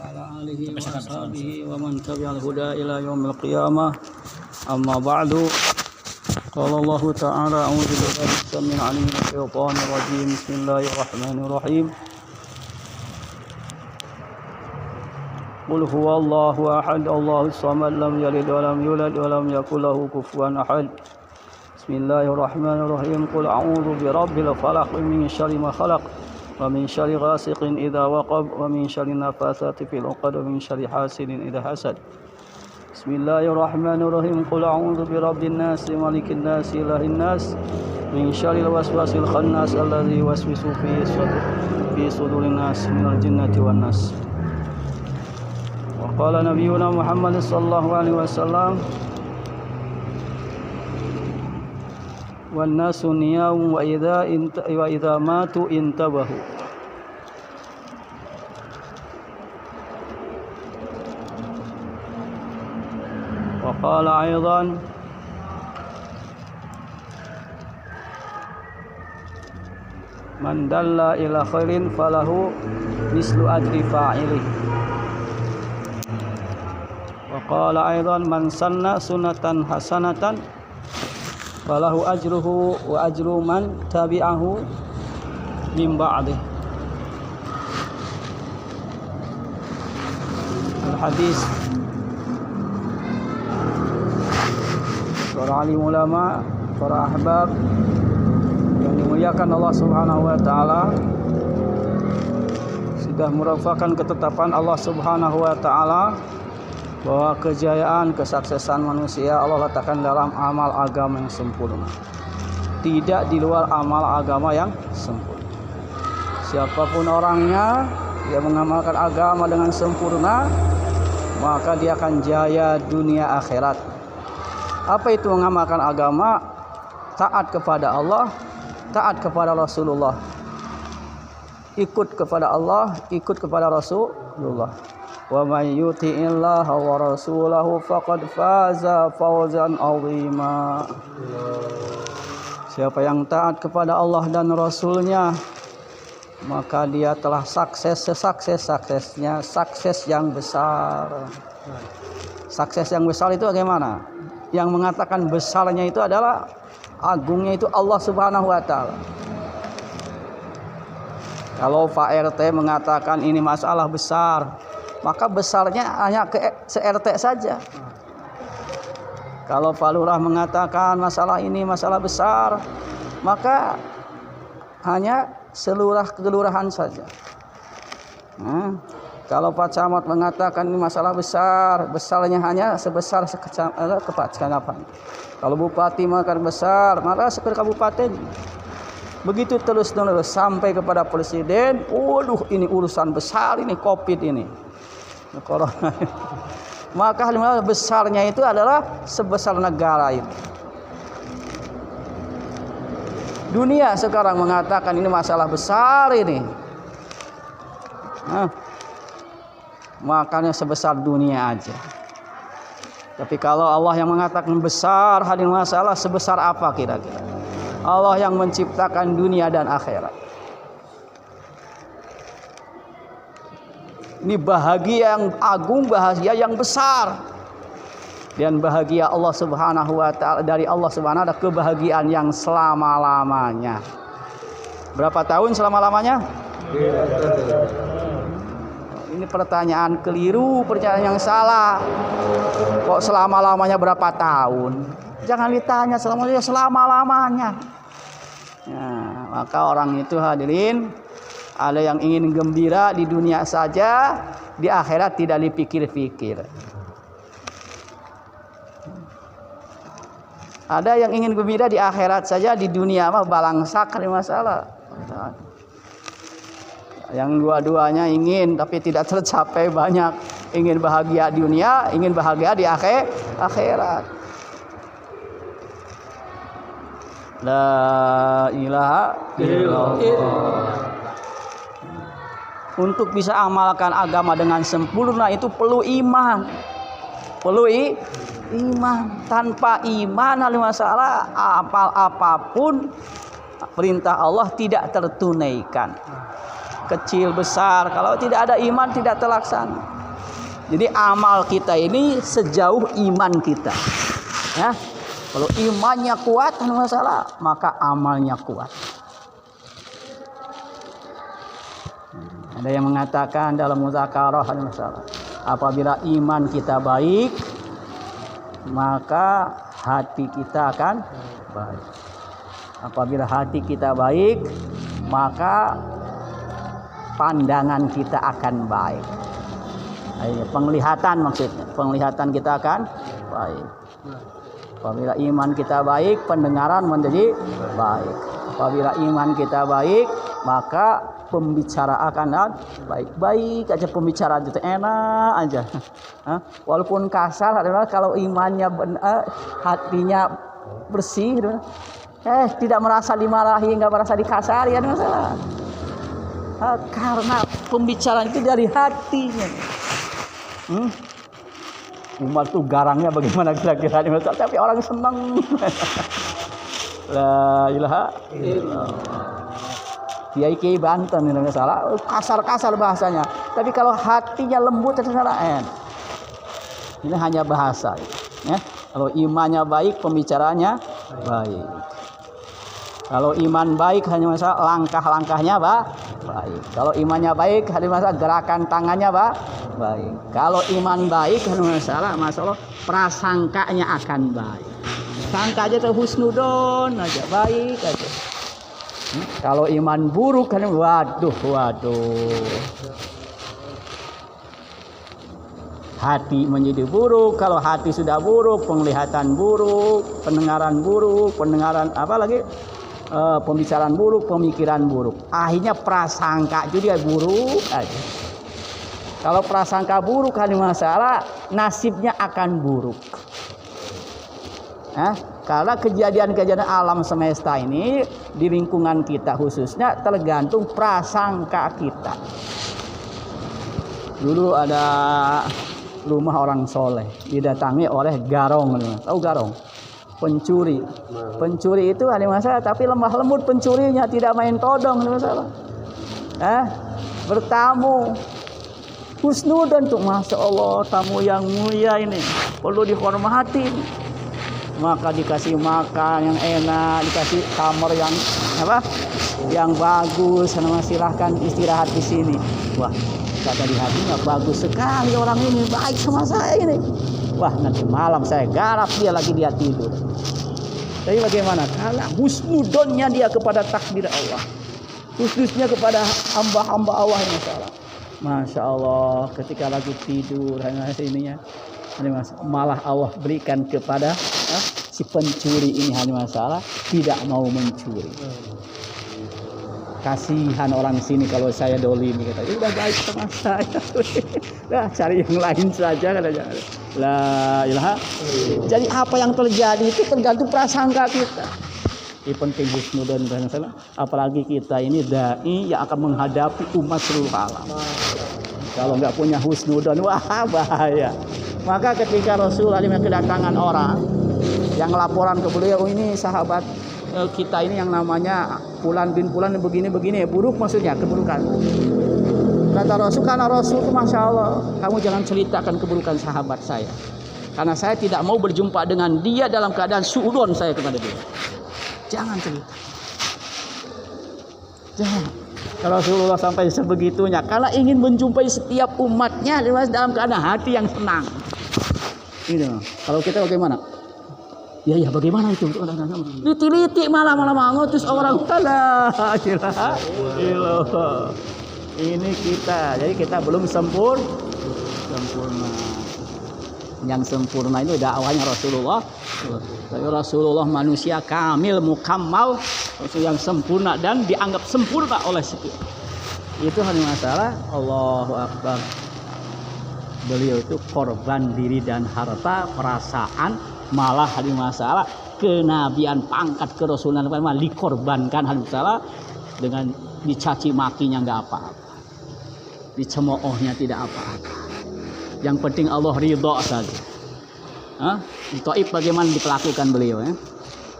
وعلى آله وأصحابه ومن تبع الهدى إلى يوم القيامة. أما بعد، قال الله تعالى: أعوذ بالله السميع العليم من الشيطان الرجيم. بسم الله الرحمن الرحيم. قل هو الله أحد الله الصمد لم يلد ولم يولد ولم يكن له كفوا أحد. بسم الله الرحمن الرحيم. قل أعوذ برب الفلق من شر ما خلق ومن شر غاسق إذا وقب ومن شر النفاثات في العقد ومن شر حاسد إذا حسد. بسم الله الرحمن الرحيم. قل أعوذ برب الناس ملك الناس إله الناس من شر الوسواس الخناس الذي يوسوس في صدور الناس من الجنة والناس. وقال نبينا محمد صلى الله عليه وسلم: والناس نيام وإذا ماتوا انتبهوا. وقال أيضا: من دل إلى خير فله مثل أجر فاعله. وقال أيضا: من سن سنة حسنة falahu ajruhu wa ajru man tabi'ahu min ba'dih. Al-hadis. Para alim ulama, para ahbab yang dimuliakan Allah Subhanahu wa taala, sudah merupakan ketetapan Allah Subhanahu wa taala bahwa kejayaan, kesuksesan manusia Allah letakkan dalam amal agama yang sempurna, tidak di luar amal agama yang sempurna. Siapapun orangnya, dia mengamalkan agama dengan sempurna, maka dia akan jaya dunia akhirat. Apa itu mengamalkan agama? Taat kepada Allah, taat kepada Rasulullah, ikut kepada Allah, ikut kepada Rasulullah. Wa may yuti'illaha wa rasulahu faqad faza fawzan 'azima. Siapa yang taat kepada Allah dan Rasulnya, maka dia telah suksesnya, sukses yang besar. Sukses yang besar itu bagaimana? Yang mengatakan besarnya itu adalah agungnya itu Allah Subhanahu wa taala. Kalau Pak RT mengatakan ini masalah besar, maka besarnya hanya ke se-RT saja. Kalau Pak Lurah mengatakan masalah ini masalah besar, maka hanya seluruh kelurahan saja. Kalau Pak Camat mengatakan ini masalah besar, besarnya hanya sebesar kecamatan. Kalau Bupati mengatakan besar, maka sekedar kabupaten. Begitu terus-menerus sampai kepada Presiden. Waduh, ini urusan besar ini, Covid ini. Corona. Maka besarnya itu adalah sebesar negara itu. Dunia sekarang mengatakan ini masalah besar ini. Makanya sebesar dunia aja. Tapi kalau Allah yang mengatakan besar, hadir masalah sebesar apa kira-kira? Allah yang menciptakan dunia dan akhirat. Ini bahagia yang agung, bahagia yang besar. Dan bahagia Allah Subhanahu wa taala, dari Allah Subhanahu ada kebahagiaan yang selama-lamanya. Berapa tahun selama-lamanya? Ini pertanyaan keliru, pertanyaan yang salah. Kok selama-lamanya berapa tahun? Jangan ditanya selama-lamanya. Nah, maka orang itu hadirin, ada yang ingin gembira di dunia saja, di akhirat tidak dipikir-pikir. Ada yang ingin gembira di akhirat saja, di dunia mah balangsak masalah. Yang dua-duanya ingin tapi tidak tercapai banyak. Ingin bahagia di dunia, ingin bahagia di akhirat. La ilaha illallah. Untuk bisa amalkan agama dengan sempurna itu perlu iman. Perlu iman. Tanpa iman hal masalah apapun perintah Allah tidak tertunaikan. kecil besar. Kalau tidak ada iman tidak terlaksana. Jadi amal kita ini sejauh iman kita. Ya. Kalau imannya kuat tidak masalah, maka amalnya kuat. Ada yang mengatakan dalam muzakarah tidak masalah. Apabila iman kita baik, maka hati kita akan baik. Apabila hati kita baik, maka pandangan kita akan baik. Penglihatan maksudnya, penglihatan kita akan baik. Apabila iman kita baik, pendengaran menjadi baik. Apabila iman kita baik, maka pembicaraan akan baik-baik aja, pembicaraan itu enak aja. Walaupun kasar adalah kalau imannya hatinya bersih, tidak merasa dimarahi, nggak merasa dikasari, ada masalah. Karena pembicaraan itu dari hatinya. Umar tuh garangnya bagaimana kira-kira, tapi orang senang. La ilaha illallah. Kiai Banten ini salah, kasar-kasar bahasanya. Tapi kalau hatinya lembut itu salah. Ini hanya bahasa. Ya. Kalau imannya baik, pembicaranya baik. Kalau iman baik hanya masalah langkah-langkahnya baik. Kalau imannya baik hanya masalah gerakan tangannya baik. Kalau iman baik hanya masalah prasangkanya akan baik. Sangka aja tuh husnudon aja, baik aja. Kalau iman buruk kan waduh. Hati menjadi buruk. Kalau hati sudah buruk, penglihatan buruk, pendengaran buruk, pembicaraan buruk, pemikiran buruk. Akhirnya prasangka juga buruk aja. Kalau prasangka buruk kan masalah, nasibnya akan buruk. Karena kejadian-kejadian alam semesta ini di lingkungan kita khususnya tergantung prasangka kita. Dulu ada rumah orang soleh didatangi oleh garong, tahu garong? Pencuri. Pencuri itu ada masalah, tapi lemah lembut pencurinya, tidak main todong, ada masalah. Bertamu husnudan tuh, masya Allah, tamu yang mulia ini perlu dihormati. Maka dikasih makan yang enak, dikasih kamar yang bagus, silahkan istirahat di sini. Wah, kata di hatinya, bagus sekali orang ini, baik sama saya ini. Wah, nanti malam saya garap dia tidur. Tapi bagaimana? Karena husnudonnya dia kepada takdir Allah, khususnya kepada hamba-hamba Allah yang salah. Masya Allah, ketika lagi tidur malah Allah berikan kepada si pencuri ini hanya masalah tidak mau mencuri. Kasihan orang sini kalau saya dolimi, kata udah baik sama saya, cari yang lain saja katanya. La ilaha. Jadi apa yang terjadi itu tergantung prasangka kita. Ini penting husnudzon dan salah. Apalagi kita ini dai yang akan menghadapi umat seluruh alam. Kalau nggak punya husnudzon, wah bahaya. Maka ketika Rasulullah kedatangan orang yang laporan ke beliau, ini sahabat kita ini yang namanya Fulan bin Fulan begini-begini, buruk maksudnya, keburukan. Kata Rasul, karena Rasul itu Masya Allah, kamu jangan ceritakan keburukan sahabat saya, karena saya tidak mau berjumpa dengan dia dalam keadaan suudon saya kepada dia. Jangan cerita. Jangan. Rasulullah sampai sebegitunya, karena ingin menjumpai setiap umatnya dalam keadaan hati yang tenang. Ini, kalau kita bagaimana? Ya bagaimana itu? Liti-liti malam-malam ngutus orang salah. Ini kita. Jadi kita belum sempurna. Yang sempurna itu dakwahnya Rasulullah. Rasulullah manusia kamil, mukammal, yang sempurna dan dianggap sempurna oleh setiap. Itu hanya masalah Allahu Akbar. Beliau itu korban diri dan harta, perasaan, malah hari masalah kenabian, pangkat kerasulan malah dikorbankan hari masalah dengan dicaci makinya nggak apa-apa, dicemoohnya tidak apa-apa. Yang penting Allah ridho saja. Di Taif bagaimana diperlakukan beliau?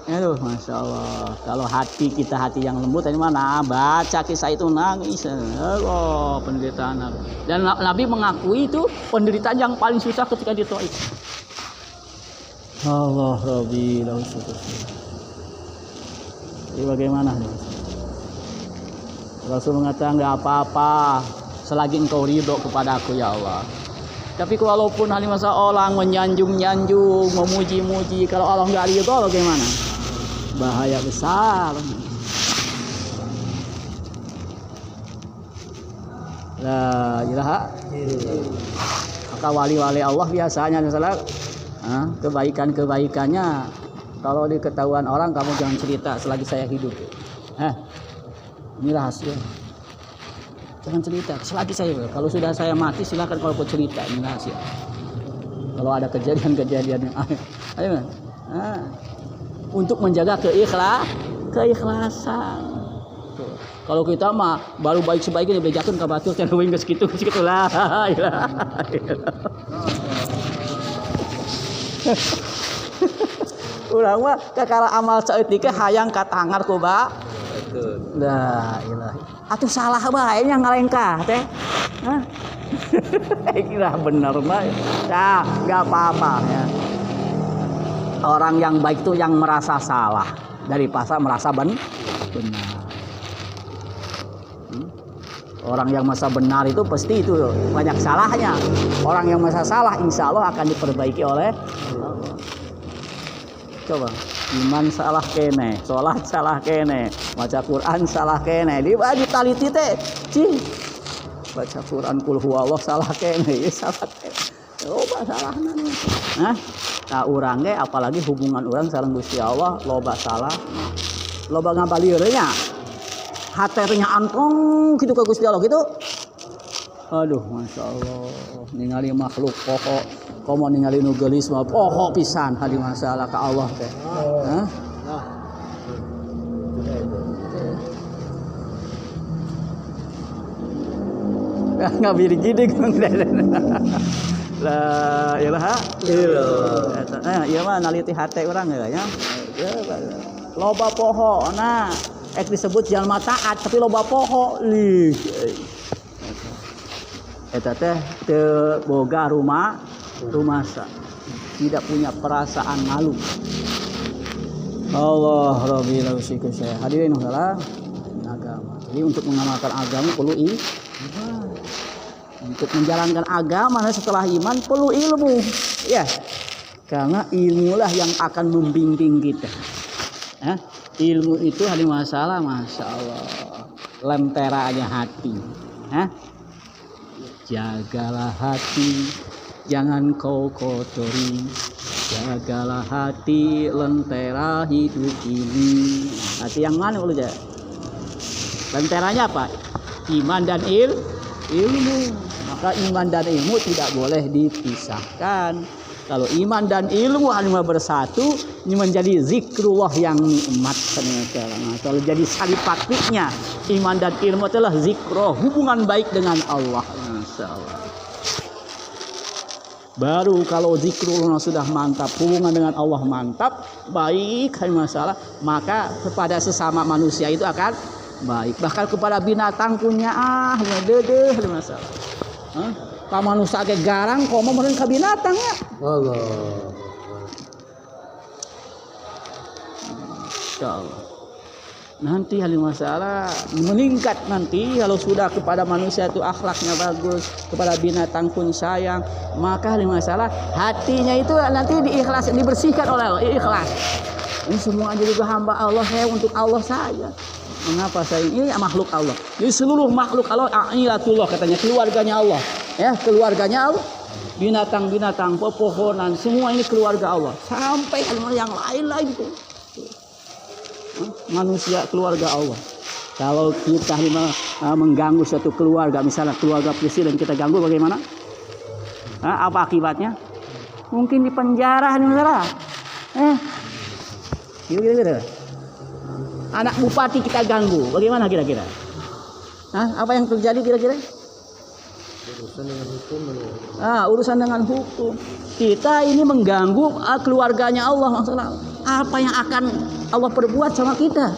Aduh, masya Allah. Kalau hati kita hati yang lembut, dari mana baca kisah itu nangis. Allah, penderitaan. Dan Nabi mengakui itu penderitaan yang paling susah ketika di Taif. Allah Rabbi, jadi bagaimana nih? Rasul mengatakan nggak apa-apa selagi engkau ridho kepada aku ya Allah. Tapi walaupun hal masa orang menyanjung-nyanjung, memuji-muji, kalau Allah nggak ridho bagaimana? Bahaya besar. La ilaha. Maka wali-wali Allah biasanya misalnya kebaikan-kebaikannya kalau diketahuan orang kamu jangan cerita selagi saya hidup. Ini rahasia. Jangan cerita selagi saya hidup. Kalau sudah saya mati silakan kalau kau cerita, ini rahasia. Kalau ada kejadian-kejadian yang ayo. Untuk menjaga keikhlasan. Tuh. Kalau kita mah baru baik sebaiknya bejakeun ka batur teh leuwih geus kitu lah. Urang mah kakara amal saeutik hayang katangar ku ba. Betul. La ilaha. Atuh salah bae nya ngalengkah teh. Hah? Kira bener mah. Nah, enggak apa-apa ya. Orang yang baik itu yang merasa salah daripada merasa benar. Orang yang merasa benar itu pasti itu banyak salahnya. Orang yang merasa salah insya Allah akan diperbaiki oleh Allah. Coba iman salah kene, sholat salah kene, baca Quran salah kene, ditaliti teh, baca Quran kul huwallah salah kene, salah kene. Loba salahna nih. Nah urang ge apalagi hubungan urang sareng Gusti Allah loba salah. Loba ngabalieur nya. Hatenya antong kitu ka Gusti Allah gitu. Aduh, masya Allah. Ningali makhluk pokok, komo ningali nu geulis mah pokok pisan hadi masalah ka Allah teh. Ngabiri gede La ilaha illallah. Ieu mah naliti hate urang ya. Loba poho nah disebut jalma taat tapi loba poho lih. Eta teh teu boga rumasa. Tidak punya perasaan malu. Allah Rabbil Alamin. Hadirin salah agama. Jadi untuk mengamalkan agama perlu untuk menjalankan agama setelah iman perlu ilmu ya, karena ilmulah yang akan membimbing kita. Ilmu itu ada masalah, masya Allah, lenteranya hati. Jagalah hati, jangan kau kotori. Jagalah hati, lentera hidup ini. Hati yang mana lu aja? Lenteranya apa? Iman dan ilmu. Maka iman dan ilmu tidak boleh dipisahkan. Kalau iman dan ilmu hanya bersatu, ini menjadi zikrullah yang nikmat. Kalau jadi saripatiknya iman dan ilmu adalah zikroh, hubungan baik dengan Allah. Insyaallah. Baru kalau zikrullah sudah mantap, hubungan dengan Allah mantap, baik masalah, maka kepada sesama manusia itu akan baik. Bahkan kepada binatang punya dedeh masalah. Ka manusia ge garang komo meureun ka binatang ya. Allah. Insyaallah. Nanti hal masalah meningkat nanti kalau sudah kepada manusia itu akhlaknya bagus, kepada binatang pun sayang, maka hal masalah hatinya itu nanti dibersihkan oleh Allah, ikhlas. Ini semua jadi hamba Allah, saya untuk Allah saja. Mengapa saya ini makhluk Allah? Jadi seluruh makhluk Allah ailatullah katanya, keluarganya Allah. Ya, keluarganya Allah. Binatang-binatang, pepohonan, semua ini keluarga Allah. Sampai yang lain-lain itu. Manusia keluarga Allah. Kalau kita mengganggu suatu keluarga, misalnya keluarga presiden kita ganggu bagaimana? Apa akibatnya? Mungkin di penjara misalnya. Kira-kira. Anak bupati kita ganggu, bagaimana kira-kira? Apa yang terjadi kira-kira? Urusan dengan hukum. Urusan dengan hukum. Kita ini mengganggu keluarganya Allah maksudnya. apa yang akan Allah perbuat sama kita.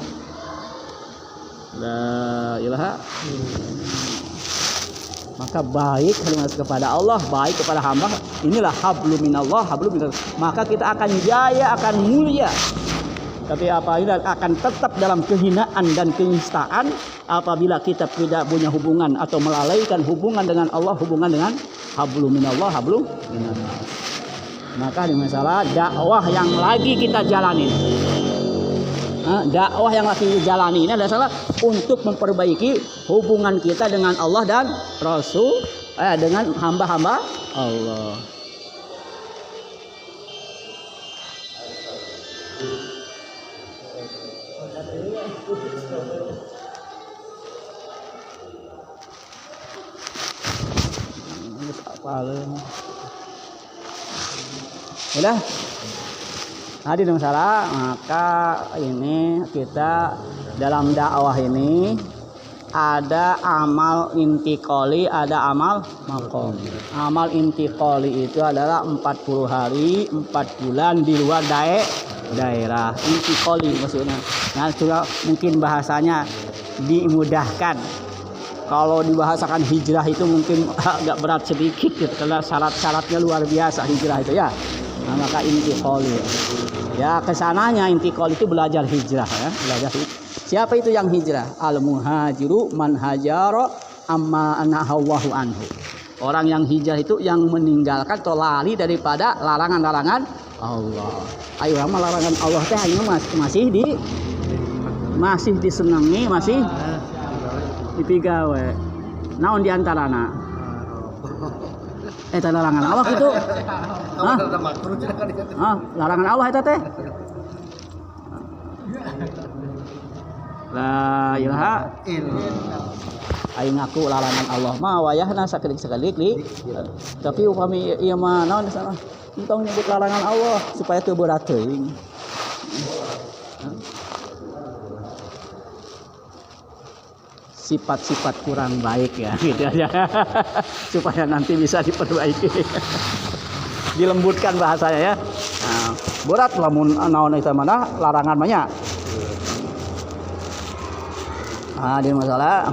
La ilaha. Maka baik kepada Allah, baik kepada hamba. Inilah hablum minallah, hablum minallah. Maka kita akan jaya, akan mulia. Tapi apabila akan tetap dalam kehinaan dan kenistaan apabila kita tidak punya hubungan atau melalaikan hubungan dengan Allah, hubungan dengan hablum minallah, hablum minallah. Maka di masalah dakwah yang lagi kita jalani. Dakwah yang lagi jalani ini adalah untuk memperbaiki hubungan kita dengan Allah dan Rasul, dengan hamba-hamba Allah. Udah. Hadirin masalah, maka ini kita dalam dakwah ini ada amal intiqali, ada amal maqam. Amal intiqali itu adalah 40 hari, 4 bulan di luar daerah. Intiqali maksudnya. Nah, juga mungkin bahasanya dimudahkan. Kalau dibahasakan hijrah itu mungkin agak berat sedikit gitu, karena syarat-syaratnya luar biasa hijrah itu ya. Nah, maka intiqali. Ya, kesananya intiqali itu belajar hijrah ya, belajar hijrah. Siapa itu yang hijrah? Al muhajiru man hajara amma nahawahu anhu. Orang yang hijrah itu yang meninggalkan atau lari daripada larangan-larangan Allah. Ayo sama larangan Allah teh masih disenangi, masih dipigawe. Naon diantarana? Larangan Allah itu. Larangan Allah itu teh. La ilaha illallah. Aing ngaku larangan Allah mah wayahna sakalik-sakalik li. Tapi upami ieu mah naon sana? Entong nyebut larangan Allah supaya teu berat teuing. Sifat-sifat kurang baik ya gitu aja. Supaya nanti bisa diperbaiki. Dilembutkan bahasanya ya. Nah, berat lamun naon eta mana larangan mah nya. Di masalah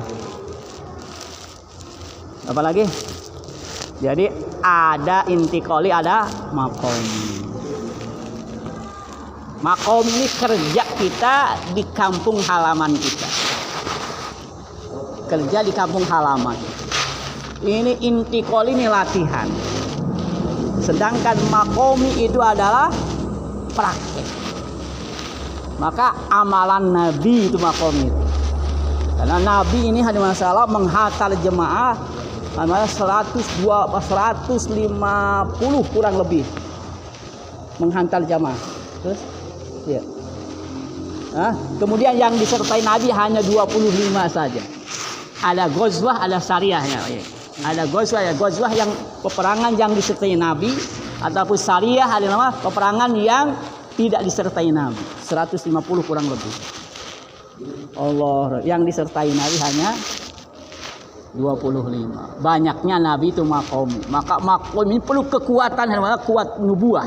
apa lagi? Jadi ada intiqali, ada makom. Makom ini kerja kita di kampung halaman kita. Kerja di kampung halaman. Ini intiqali ini latihan. Sedangkan makomi itu adalah praktek. Maka amalan Nabi itu makomi itu. Karena Nabi ini hanya masalah menghantar jemaah 150 kurang lebih menghantar jemaah. Terus ya. Kemudian yang disertai Nabi hanya 25 saja. Ada ghazwah, ada syariahnya. Ada ghazwah yang peperangan yang disertai Nabi, ataupun syariah adalah peperangan yang tidak disertai Nabi. 150 kurang lebih. Allah yang disertai Nabi hanya 25. Banyaknya Nabi itu makom. Maka makom ini perlu kekuatan, kuat nubuah.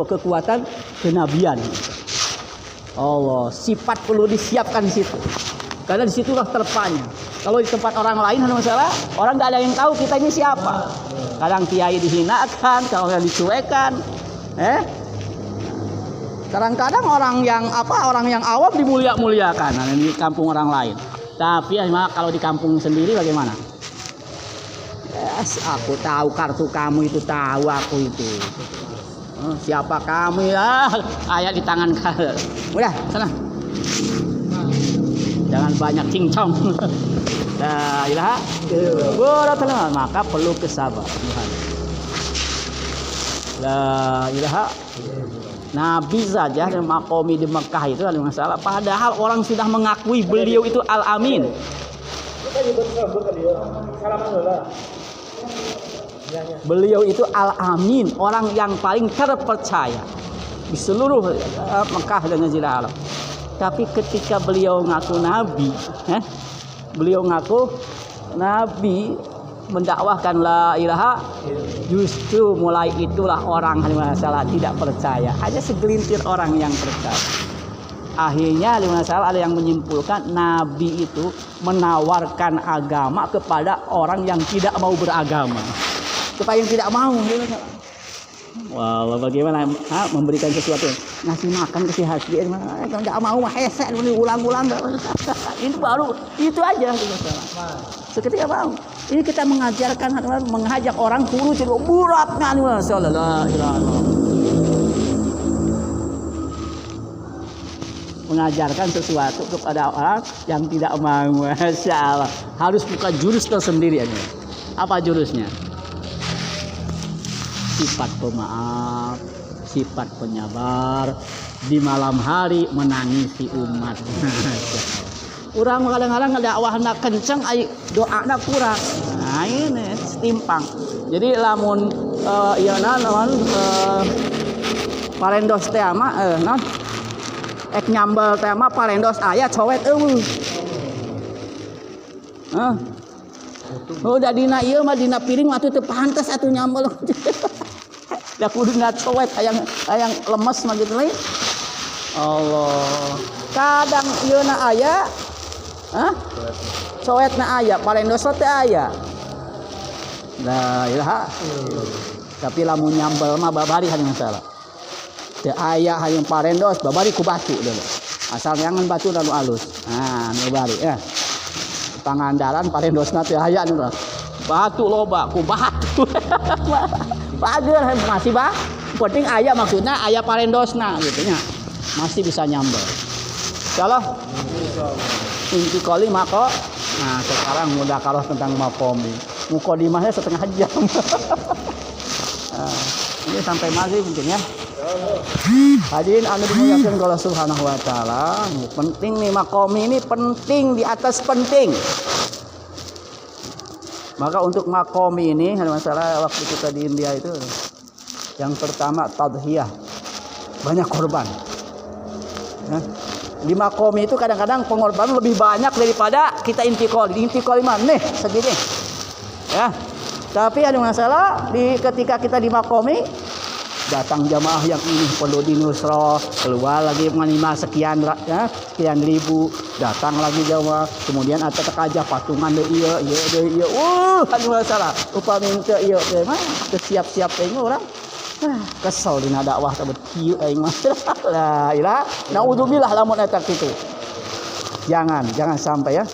Kekuatan kenabian. Allah, sifat perlu disiapkan di situ. Karena di situlah terpanya. Kalau di tempat orang lain ada masalah, orang nggak ada yang tahu kita ini siapa. Kadang kiai dihinakan, kadang dicuekan. Kadang-kadang orang yang awam dimulia-muliakan di kampung orang lain. Tapi kalau di kampung sendiri bagaimana? Yes, aku tahu kartu kamu itu, tahu aku itu. Siapa kamu ya? Ayat di tangan kamu. Udah, sana. Jangan banyak cincong. La ilaha illallah. Maka perlu kesabaran. La ilaha. Nabi saja dan makomi di Mekah itu ada masalah. Padahal orang sudah mengakui beliau itu Al-Amin. Beliau itu Al-Amin, orang yang paling terpercaya di seluruh Mekah dan Jazirah Arab. Tapi ketika beliau ngaku Nabi, mendakwahkan la ilaha, justru mulai itulah orang masalah tidak percaya. Ada segelintir orang yang percaya. Akhirnya masalah ada yang menyimpulkan Nabi itu menawarkan agama kepada orang yang tidak mau beragama, kepada yang tidak mau. Wah, bagaimana memberikan sesuatu, ngasih makan kasih hati, nggak mau mah hese, ulang-ulang. Ini baru itu aja. Seketika mau. Ini kita mengajarkan, mengajak orang guru jadi buratnya nih masalah. Mengajarkan sesuatu kepada orang yang tidak mau, Masya Allah. Harus buka jurus tersendiri aja. Apa jurusnya? Sifat pemaaf, sifat penyabar, di malam hari menangisi umat. Orang kadang-kadang dakwah nak kenceng, doa nak kurang. Nah ini timpang. Jadi lamun parendos teh ama non ek nyambel teh ama parendos aya cowet eueuh. Udah dina ieu mah dina piring mah teu pantes atuh nyambel. Da kuduna cowet hayang lemes mah gitu lain. Allah. Kadang ieu na aya cowetna aya, parendos teh aya. La ilaha. Tapi lamun nyambel mah babari hanya masalah. Teu aya hayang parendos babari ku batu deuleu. Asal nyangan batu anu alus. Nah, nu bari ya. Pangandaran parendosna teu aya nu batu loba ku batu. Pager masih penting aya maksudnya aya parendosna gitu nya. Masih bisa nyambel. Insyaallah. Inti kali mako. Nah, sekarang mudah kalau tentang makomi. Mukodimahnya setengah jam. Nah, ini sampai maghrib mungkin ya. Hadirin anu dimuliakan Allah Subhanahu wa taala, penting nih makomi ini penting di atas penting. Maka untuk makomi ini ada masalah waktu kita di India itu yang pertama tadhiyah, banyak korban. Nah, di makomi itu kadang-kadang pengorbanan lebih banyak daripada kita intikal. Di intikal mana nih segini, ya. Tapi ada masalah ketika kita di makomi datang jamaah yang ini perlu dinusroh, keluar lagi menima sekian ribu, datang lagi jamaah, kemudian ada tekaja patungan deh iya, ada masalah, upah minta iya, mah siap-siap ini orang, kesel dina dakwah tersebut, kieu aing mah, lah, ilah, naudzubillah lamun eta kitu, jangan sampai ya.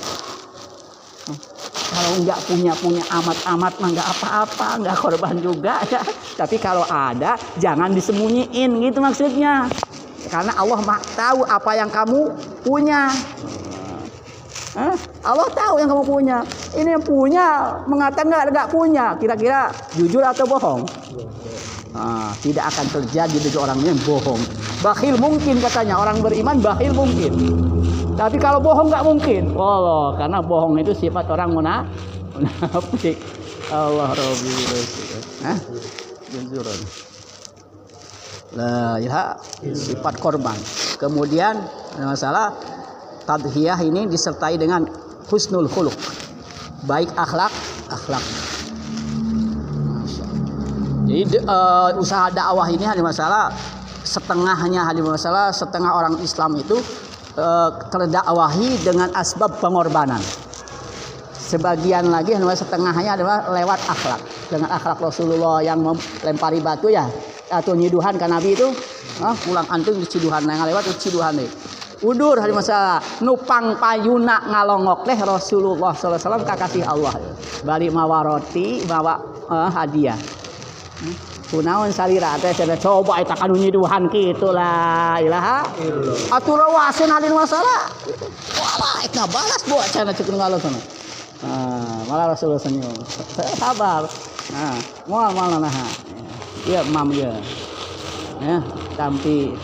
Kalau nggak punya amat-amat mah nggak apa-apa, nggak korban juga ya. Tapi kalau ada jangan disembunyiin gitu maksudnya. Karena Allah tahu apa yang kamu punya. Allah tahu yang kamu punya. Ini yang punya mengatakan nggak punya. Kira-kira jujur atau bohong? Tidak akan terjadi bagi orang yang bohong. Bakhil mungkin katanya, orang beriman bakhil mungkin. Tapi kalau bohong nggak mungkin. Allah, karena bohong itu sifat orang munafik. Allah Rabbi. Jujurun. La ilaha, sifat korban. Kemudian masalah tadhiyah ini disertai dengan husnul khuluq. Baik akhlak. Jadi usaha dakwah ini ada masalah setengahnya setengah orang Islam itu terdakwahi dengan asbab pengorbanan. Sebagian lagi setengahnya adalah lewat akhlak. Dengan akhlak Rasulullah yang melempari batu ya atau nyiduhan kan Nabi itu, pulang antung ciduhan yang lewat ciduhan deh. Udur hari masalah nupang payuna ngalongok teh Rasulullah sallallahu alaihi wasallam kakasih Allah. Balik mawa roti, bawa hadiah. Kunaon salira teh cenah coba eta kanu nyiduhan kitu lah ilaha atur wasen halin masalah wala eta balas buat cenah ceuk ngalo sana malah Rasulullah senyum sabar moal naha ieu mam ieu ya tapi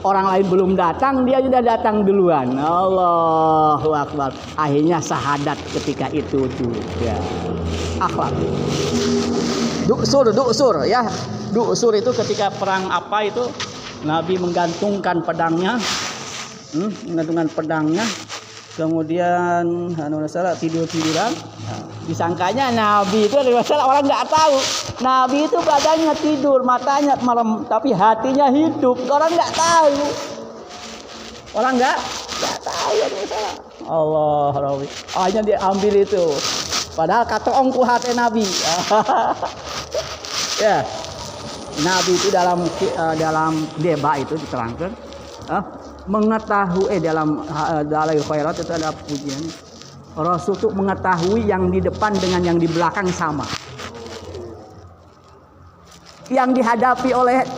orang lain belum datang dia sudah datang duluan. Allahu akbar. Akhirnya syahadat ketika itu juga akhlak. Du'sur ya. Du'sur itu ketika perang apa itu Nabi menggantungkan pedangnya. Kemudian tidur-tiduran. Disangkanya Nabi itu ada masalah, orang nggak tahu. Nabi itu badannya tidur, matanya malam, tapi hatinya hidup. Orang nggak tahu. Orang nggak tahu ada masalah. Allah Rabbi. Hanya diambil itu. Padahal kata ongku hati Nabi. Ya. Nabi itu dalam debat itu diterangkan, mengetahui dalam khairat itu ada pujian. Rasul itu mengetahui yang di depan dengan yang di belakang sama. Yang dihadapi oleh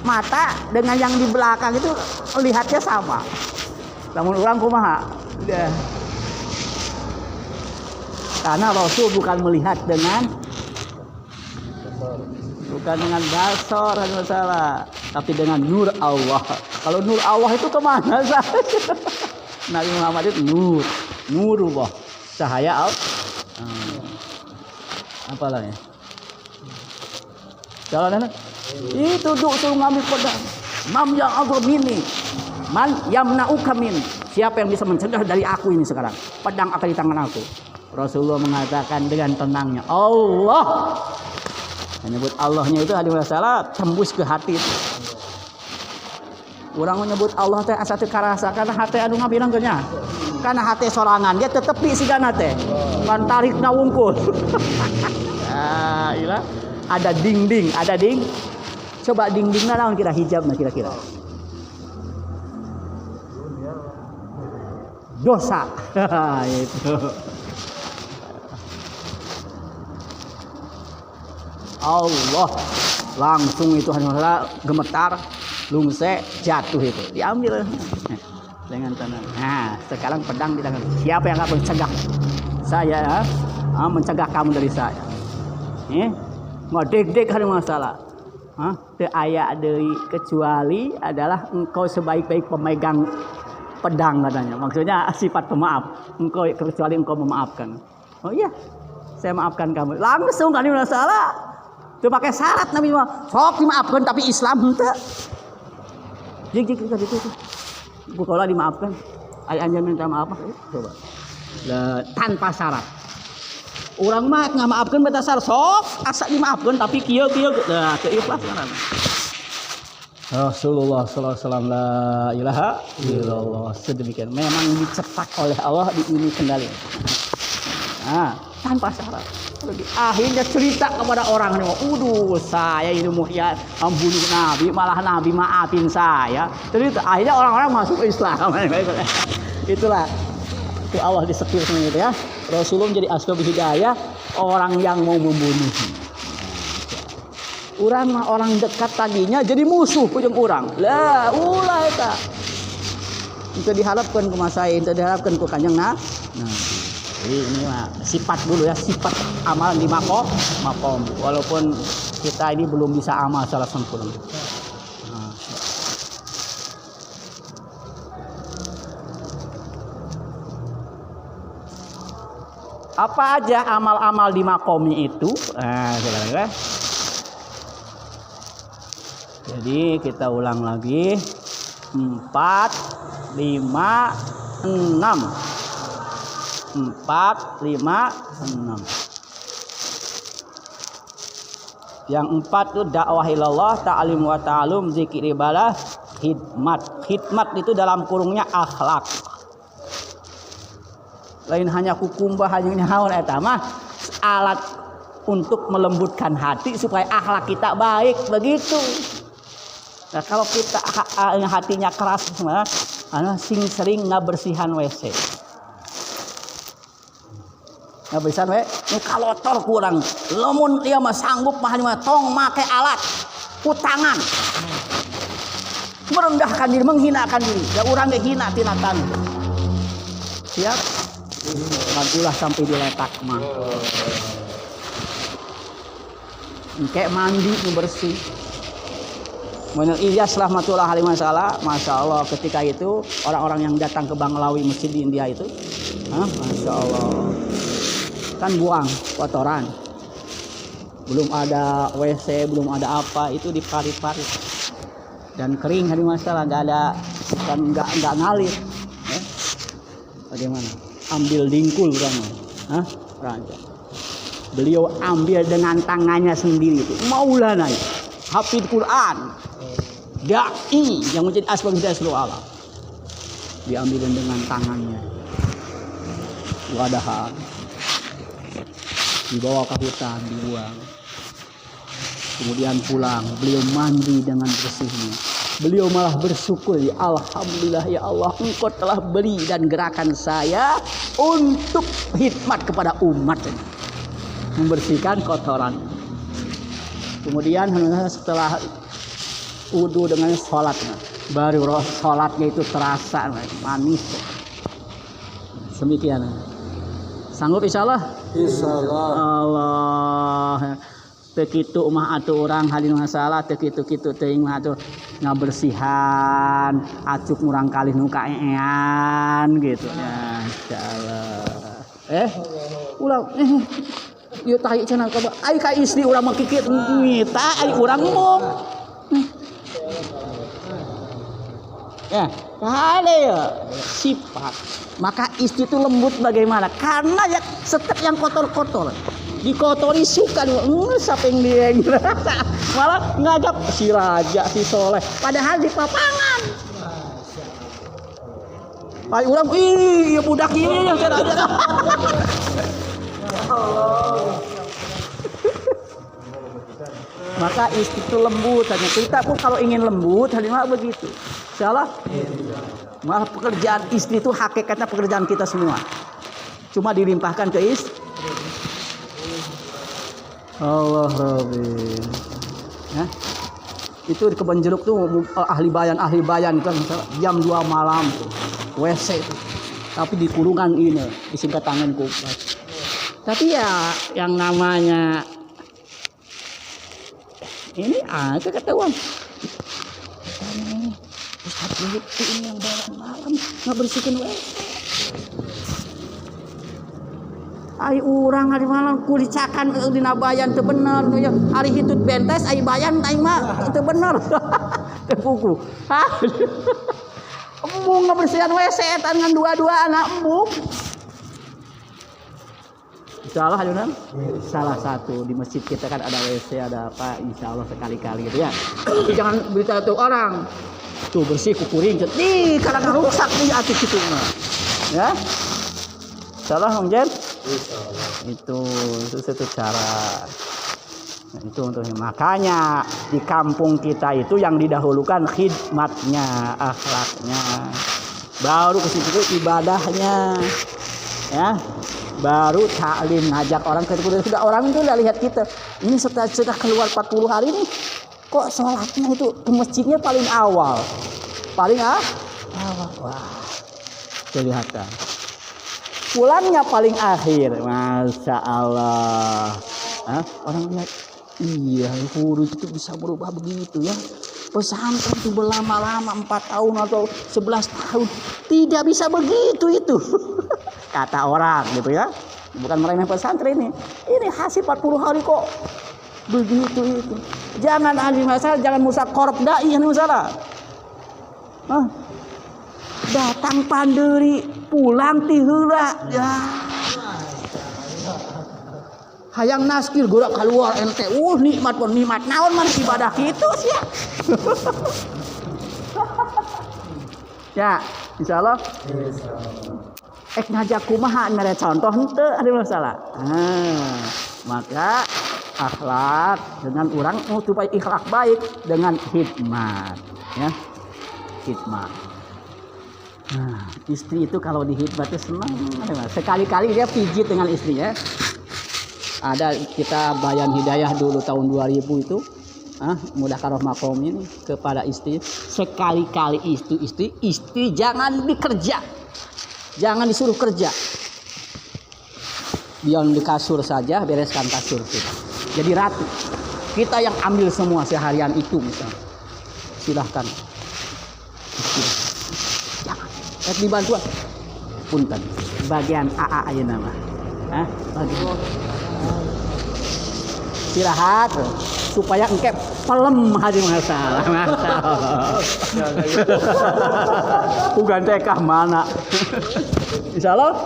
mata dengan yang di belakang itu lihatnya sama. Namun orang kumaha? Karena Rasul bukan melihat dengan basar masalah, tapi dengan nur Allah. Kalau nur Allah itu kemana saja? Nabi Muhammad itu nurullah, cahaya Allah. Apalah ya? Jalan itu suruh ngambil pedang. Mam yang Allah mini, man yamna'uka min. Siapa yang bisa mencegah dari aku ini sekarang? Pedang akan di tangan aku. Rasulullah mengatakan dengan tenangnya, Allah. Menyebut Allahnya itu ada masalah tembus ke hati. Orang menyebut Allah teh asa teu karasa karena hati anu ngabirangkeunnya. Karena hati sorangan dia tetep disigana teh. Kan tarikna wungkul. Ilah ada dinding. Coba dindingna naon kira hijabna kira-kira. Dosa. Itu. Allah langsung itu hanya gemetar, lungse, jatuh itu diambil dengan tenang. Nah sekarang pedang di tangan. Siapa yang akan mencegah saya? Mencegah kamu dari saya. Nggak deg-deg ada masalah. Teu aya deui kecuali adalah engkau sebaik-baik pemegang pedang katanya. Maksudnya sifat pemaaf. Engkau kecuali engkau memaafkan. Oh iya, saya maafkan kamu. Langsung kan ada masalah. Itu pakai syarat Nabi mah. Sok dimaafkan tapi Islam henteu. Jik gitu. Bukalah dimaafkan. Aya anjeun minta maaf coba. Tanpa syarat. Urang mah ngamaafkeun beta syarat sok asa dimaafkeun tapi kieu nah teu ikhlas kana. Rasulullah sallallahu alaihi wasallam la ilaha illallah sedemikian memang dicetak oleh Allah di ini kendali. Tanpa syarat. Akhirnya cerita kepada orang ini, saya ini muhyat membunuh Nabi, malah Nabi maafin saya. Cerita, akhirnya orang-orang masuk Islam. Itulah, itu Allah disetir semuanya itu ya. Rasulullah menjadi asbab hidayah orang yang mau membunuh. Orang dekat tadinya jadi musuh ujung orang. Lah, ulah eta. Itu diharapkan ke masa itu diharapkan ke kanjeng Jadi ini mah sifat dulu ya, sifat amalan di makom. Walaupun kita ini belum bisa amal secara sempurna. Apa aja amal-amal di makomnya itu? Kira-kira. Jadi kita ulang lagi 4, 5, 6. 4, 5, 6. Yang 4 itu dakwah ilallah, ta'lim wa ta'alum, zikir ibadah, khidmat. Khidmat itu dalam kurungnya akhlak. Lain hanya kukumbah hanya naon eta mah alat untuk melembutkan hati supaya akhlak kita baik begitu. Nah, kalau kita hatinya keras semua, sering ngabersihan WC. Ngabersihan we, nu kalotor kurang. Lamun ieu mah sanggup mah tong make alat ku tangan. Merendahkan diri, menghinakan diri. Da urang ge hina tina tan. Siap? Majulah sampai diletak mah. Engke mandi nu bersih. Menurut Ilyas rahmatullah alaihi masalah, Masya Allah ketika itu orang-orang yang datang ke Banglawi masjid di India itu, Masya Allah kan buang kotoran, belum ada WC, belum ada apa, itu diparit-parit dan kering hari masalah, nggak ada dan nggak ngalir. Bagaimana? Ambil dingkul kan? Rancang. Beliau ambil dengan tangannya sendiri itu. Maulana, hafidh Quran, dai yang menjadi asbab hidayah seluruh alam. Diambil dengan tangannya. Wadahan. Dibawa ke hutan, dibuang. Kemudian pulang, beliau mandi dengan bersihnya. Beliau malah bersyukur, ya alhamdulillah ya Allah, engkau telah beri dan gerakan saya untuk khidmat kepada umat ini. Membersihkan kotoran. Kemudian setelah wudu dengan sholatnya, baru sholatnya itu terasa manis. Semikian. Sanggup insyaallah? Insyaallah. Allah. Tekitu mah atuh urang halin masalah tekitu-kitu teuing mah atuh ngabersihan acuk murang kalih nu kaean gitu ya insyaallah. Ulang ieu tahi cenah ka ai ka istri urang mah kikit ngita ai urang ngomong. Ya, ada ya sifat. Maka istri itu lembut bagaimana? Karena ya setiap yang kotor-kotor dikotori suka siapa yang dia malah ngajak si raja si soleh padahal di papangan. Ay ulang ih budak ini yang saya raja. Maka istri itu lembut. Hanya kita pun kalau ingin lembut hanya begitu. Salah. Malah pekerjaan istri itu hakikatnya pekerjaan kita semua. Cuma dilimpahkan ke istri. Allah Rabbi. Ya. Itu di Kebon Jeruk tuh ahli bayan kan jam 2 malam tuh. WC itu. Tapi di kurungan ini disingkat tangan kupas. Tapi ya yang namanya ini ketahuan. Ustaz ini yang bayan malam nggak bersihin WC. Ai urang hari malam kulicakan dina bayan teu bener ya. Ari hitut bentes ai bayan aing mah teu bener. Teu pugu. Embung ngabersihan WC eta ngan dua-dua anak embung. Insyaallah ayeuna salah satu di masjid kita kan ada WC ada apa insyaallah sekali-kali gitu ya. Tapi jangan berita tuh orang. Tuh bersih kukuring nih kadang rusak nih atuh kitu mah. Ya. Insyaallah Om Jen. Itu satu cara. Nah, itu untuknya. Makanya di kampung kita itu yang didahulukan khidmatnya, akhlaknya. Baru ke situ ibadahnya. Ya. Baru taklim ngajak orang ke sudah orang itu udah lihat kita. Ini setelah keluar 40 hari nih kok sholatnya itu ke masjidnya paling awal. Paling awal. Wah. Kelihatan. Pulangnya paling akhir, masya Allah. Orang lihat, iya guru itu bisa berubah begitu ya. Pesantren itu berlama-lama 4 tahun atau 11 tahun tidak bisa begitu itu. Kata orang gitu ya. Bukan meremeh pesantren ini. Ini hasil 40 hari kok begitu itu. Jangan ahli masalah, jangan musak korup dai ahli masalah. Datang panderi pulang ti heula ya. Hayang naskil gorak keluar ente nikmat pun nikmat naon man ibadah kitu sia. Ya, insyaallah. Ngajak kumaha mere contoh henteu ada masalah. Maka akhlak dengan orang supaya akhlak baik dengan khidmat ya. Khidmat. Nah, istri itu kalau dihidmat itu senang. Sekali-kali dia pijit dengan istrinya. Ada kita bayan hidayah dulu tahun 2000 itu, mudah karoh makom ini kepada istri. Sekali-kali istri jangan dikerja, jangan disuruh kerja. Biar di kasur saja, bereskan kasur kita. Jadi ratu. Kita yang ambil semua seharian itu misalnya. Silahkan. Dibantu punten bagian AA ayeuna mah bagian istirahat supaya engke pelem hadi masalah bukan tekah mana insyaallah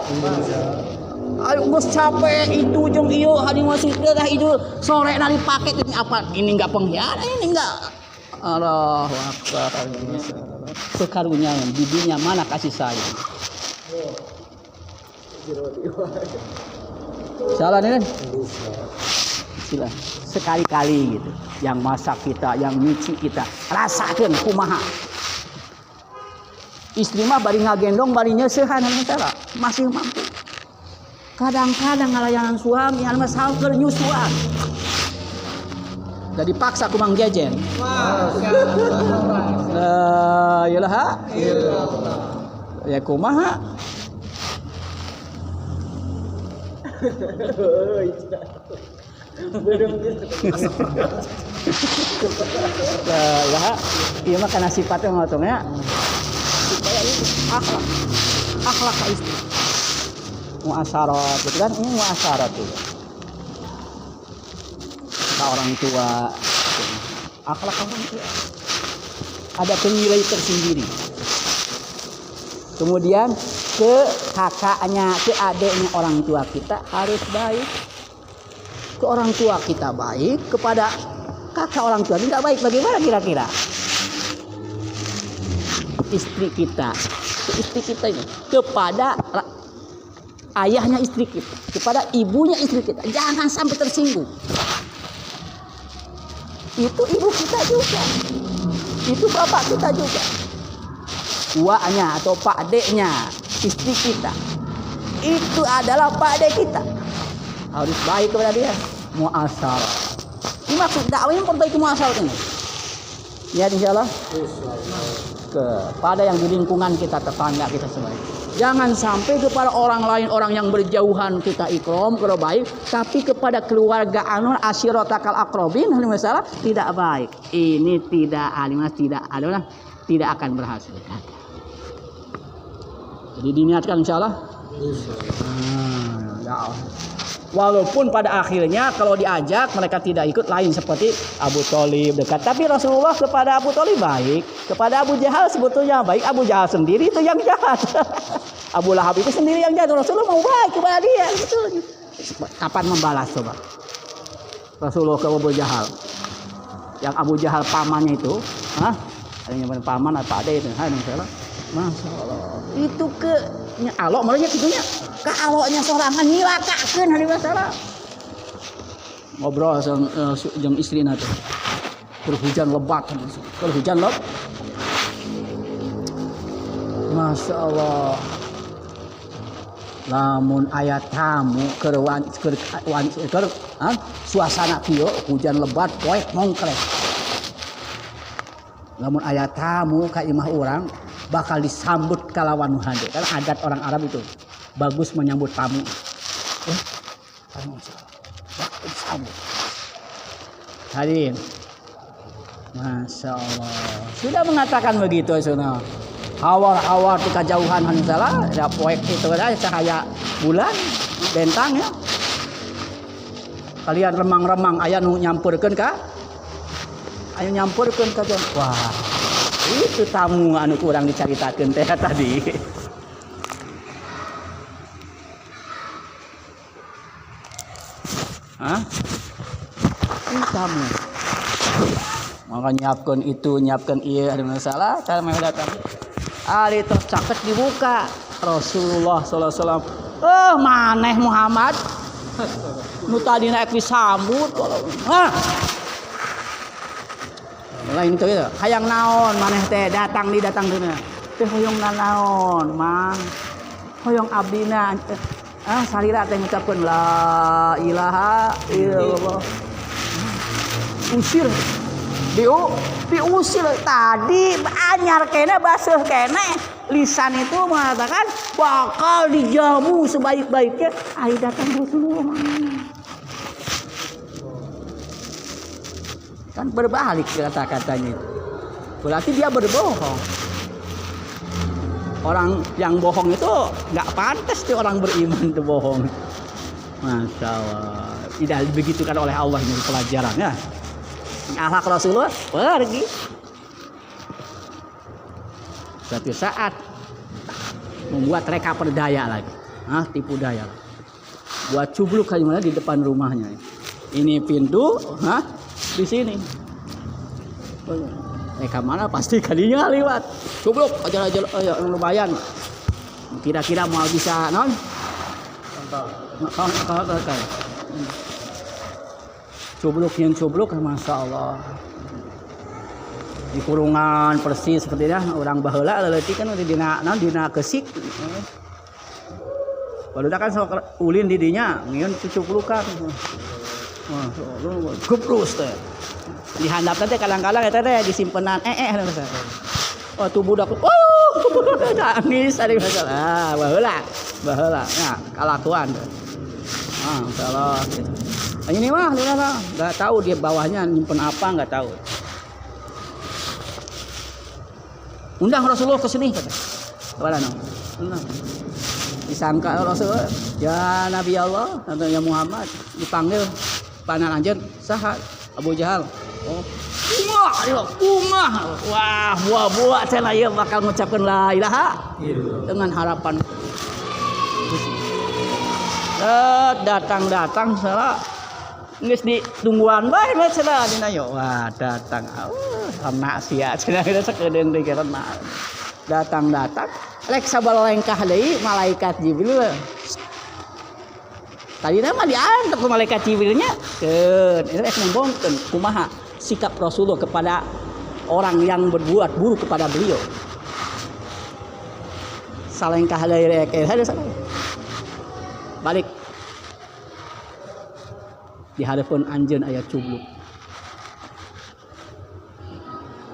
Ayo geus capek itu jeung ieu hari masih dah itu sore nari pake ini apa ini enggak pengkhianat ini enggak Allahu akbar. Sekarunya bibinya mana kasih sayang. Salah nih kan? Sila sekali-kali gitu. Yang masak kita, yang nyuci kita, rasakeun kumaha. Istri mah bari ngagendong, bari nyeusehan salah, masih mampu. Kadang-kadang ngalayanan suami anu mah sakeur nyusuan. Da dipaksa ku Mang Jejen. La ilaha illallah. Ya kumaha? La ilaha. Ieu mah kana sifatna ngotongnya. Supaya itu akhlak ka istri. Muasyarat gitu kan, ini muasyarat tuh. Ke orang tua, akhlak orang tua. Ada nilai tersendiri. Kemudian ke kakaknya, ke adiknya orang tua kita harus baik. Ke orang tua kita baik, kepada kakak orang tua tidak baik. Bagaimana kira-kira? Istri kita, ke istri kita ini, kepada ayahnya istri kita, kepada ibunya istri kita, jangan sampai tersinggung. Itu ibu kita juga, itu bapak kita juga, uaknya atau pak deknya istri kita, itu adalah pak dek kita, harus baik kepada dia. Muasyarat, ini maksud dakwah yang perbaiki muasyarat ini. Ya insyaallah kepada yang di lingkungan kita, tetangga kita semua. Jangan sampai kepada orang lain, orang yang berjauhan kita ikram kalau baik, tapi kepada keluarga anun asyiratakal aqrabin masalah tidak baik. Ini tidak alimas tidak adalah tidak akan berhasil. Jadi diniatkan insyaallah. Ya. Walaupun pada akhirnya kalau diajak mereka tidak ikut, lain seperti Abu Thalib dekat. Tapi Rasulullah kepada Abu Thalib baik, kepada Abu Jahal sebetulnya baik. Abu Jahal sendiri itu yang jahat. Abu Lahab itu sendiri yang jahat. Rasulullah mau baik kepada dia. Betul. Kapan membalas coba? Rasulullah ke Abu Jahal. Yang Abu Jahal pamannya itu, adanya paman apa ada itu? Masya Allah. Itu ke alok malah gitunya. Ka aloknya sorangan nyilakakeun hari masalah. Ngobrol jeung istrina teh. Keur hujan lebat. Keur hujan lebat. Masya Allah. Lamun aya tamu keur suasana kieu hujan lebat poek mongkrek. Lamun aya tamu ka imah urang bakal disambut kalawan hade. Karena adat orang Arab itu bagus menyambut tamu. Disambut. Hadirin. Masya Allah. Sudah mengatakan begitu sunnah. Awal-awal di kejauhan salah ada poek itu ada cahaya bulan bentang ya. Kalian remang-remang aya nu nyampurkeun ka? Ayo nyampurkeun ka jam. Wah. Itu tamu anu kurang dicaritakeun teh tadi. Ini tamu. Maka nyiapkeun itu, nyiapkeun ieu ada masalah, cara mah datang. Ali tos caket dibuka. Rasulullah sallallahu alaihi wasallam. Maneh Muhammad. Nu tadi naik disambut kalau. Lain teh ya. Hayang naon maneh teh datang deuna. Teh hoyong naon, Mang? Hoyong abdina. Salira teh ngucapkeun la ilaha illallah. Usir. Diusir tadi anyar kene baseuh kene lisan itu mengatakan bakal dijamu sebaik-baiknya. Ai datang Rasulullah. Kan berbalik kata-katanya itu. Berarti dia berbohong. Orang yang bohong itu nggak pantas tuh orang beriman itu bohong. Masya Allah. Tidak begitukan oleh Allah ini pelajarannya. Akhlak Rasulullah pergi. Suatu saat membuat mereka berdaya lagi, tipu daya. buat cubluk hanya di depan rumahnya. Ini pintu, di sini. Kemana pasti kalinya lewat. Cubluk aja lumayan. Kira-kira mau bisa non? Cubluk, masya Allah. Di kurungan persis sepertinya orang baheula leutik kan dina kesik. Barudak kan sok ulin di dinya ngieun cucuplukan. Geprus teh. Di handapna teh kadang-kadang eta teh disimpenan oh tuh budak nangis ari masalah. Baheula. Nah, kalakuan. Masalah gitu. Ini mah enggak tahu dia bawahnya nyimpen apa enggak tahu. Undang Rasulullah ke sini kata. Kemana no? Undang. Disangka Rasulullah, ya Nabi Allah, atau ya Muhammad, dipanggil panan anjeun saha? Abu Jahal. Oh. Umah. Wah, buah cenah ieu bakal ngucapkeun la ilaha dengan harapan. Datang salah. Geus ditungguan bae cenah dina yo. Wah, datang. Karena sia cenah kita sakedeung deui karena datang rek sabalengkah deui malaikat Jibril. Tadi mah diantar ke malaikat Jibrilnya keun rek ngomongkeun kumaha sikap Rasulullah kepada orang yang berbuat buruk kepada beliau. Salengkah deui rek balik di hadapan anjeun aya cubluk.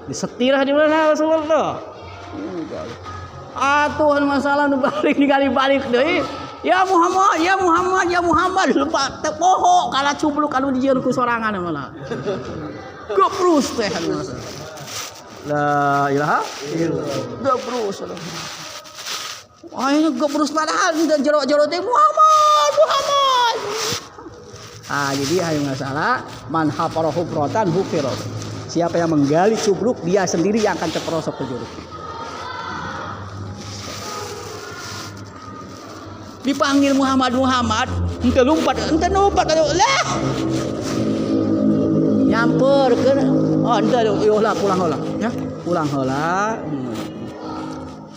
Disetirah di mana Rasulullah? Atuh masalah nu balik balik deui. Ya Muhammad lupa teu poho kala cubluk anu dijieun ku sorangan malah. Geprus teh la ilaha illallah. Geprus. Ayeuna geprus padahal di jero-jero teh Muhammad. Jadi ayo masalah man hafarahu hufratan hufirat. Siapa yang menggali cubluk dia sendiri yang akan terperosok ke juruk. Dipanggil Muhammad, ente lompat lah. Nyamperkeun. Oh, ente lah pulang heula, ya. Pulang heula.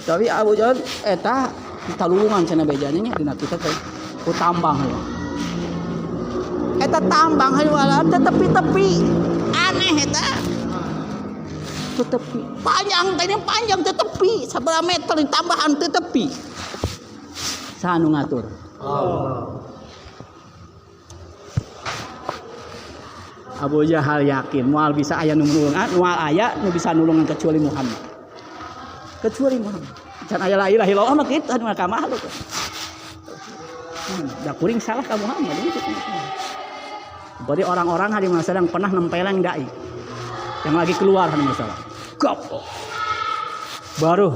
Tapi Abu Jahal eta talulungan cenah bejana nya dina kita teh ku tambang heula. Eta tambang heula teh tepi-tepi. Aneh eta. Tepi. Panjang teh tepi, sabaraha meter ditambahan teh tepi. Saha nu ngatur? Allah. Abu Jahal yakin moal bisa aya nu nulungan, moal aya nu bisa nulungan kecuali Muhammad. Can aya la ilaha illallah mah kitu anu ka makhluk. Da kuring salah ka Muhammad itu. Berarti orang-orang hari masa sedang pernah nempeleng dai. Yang lagi keluar hari masalah. Gop. Baru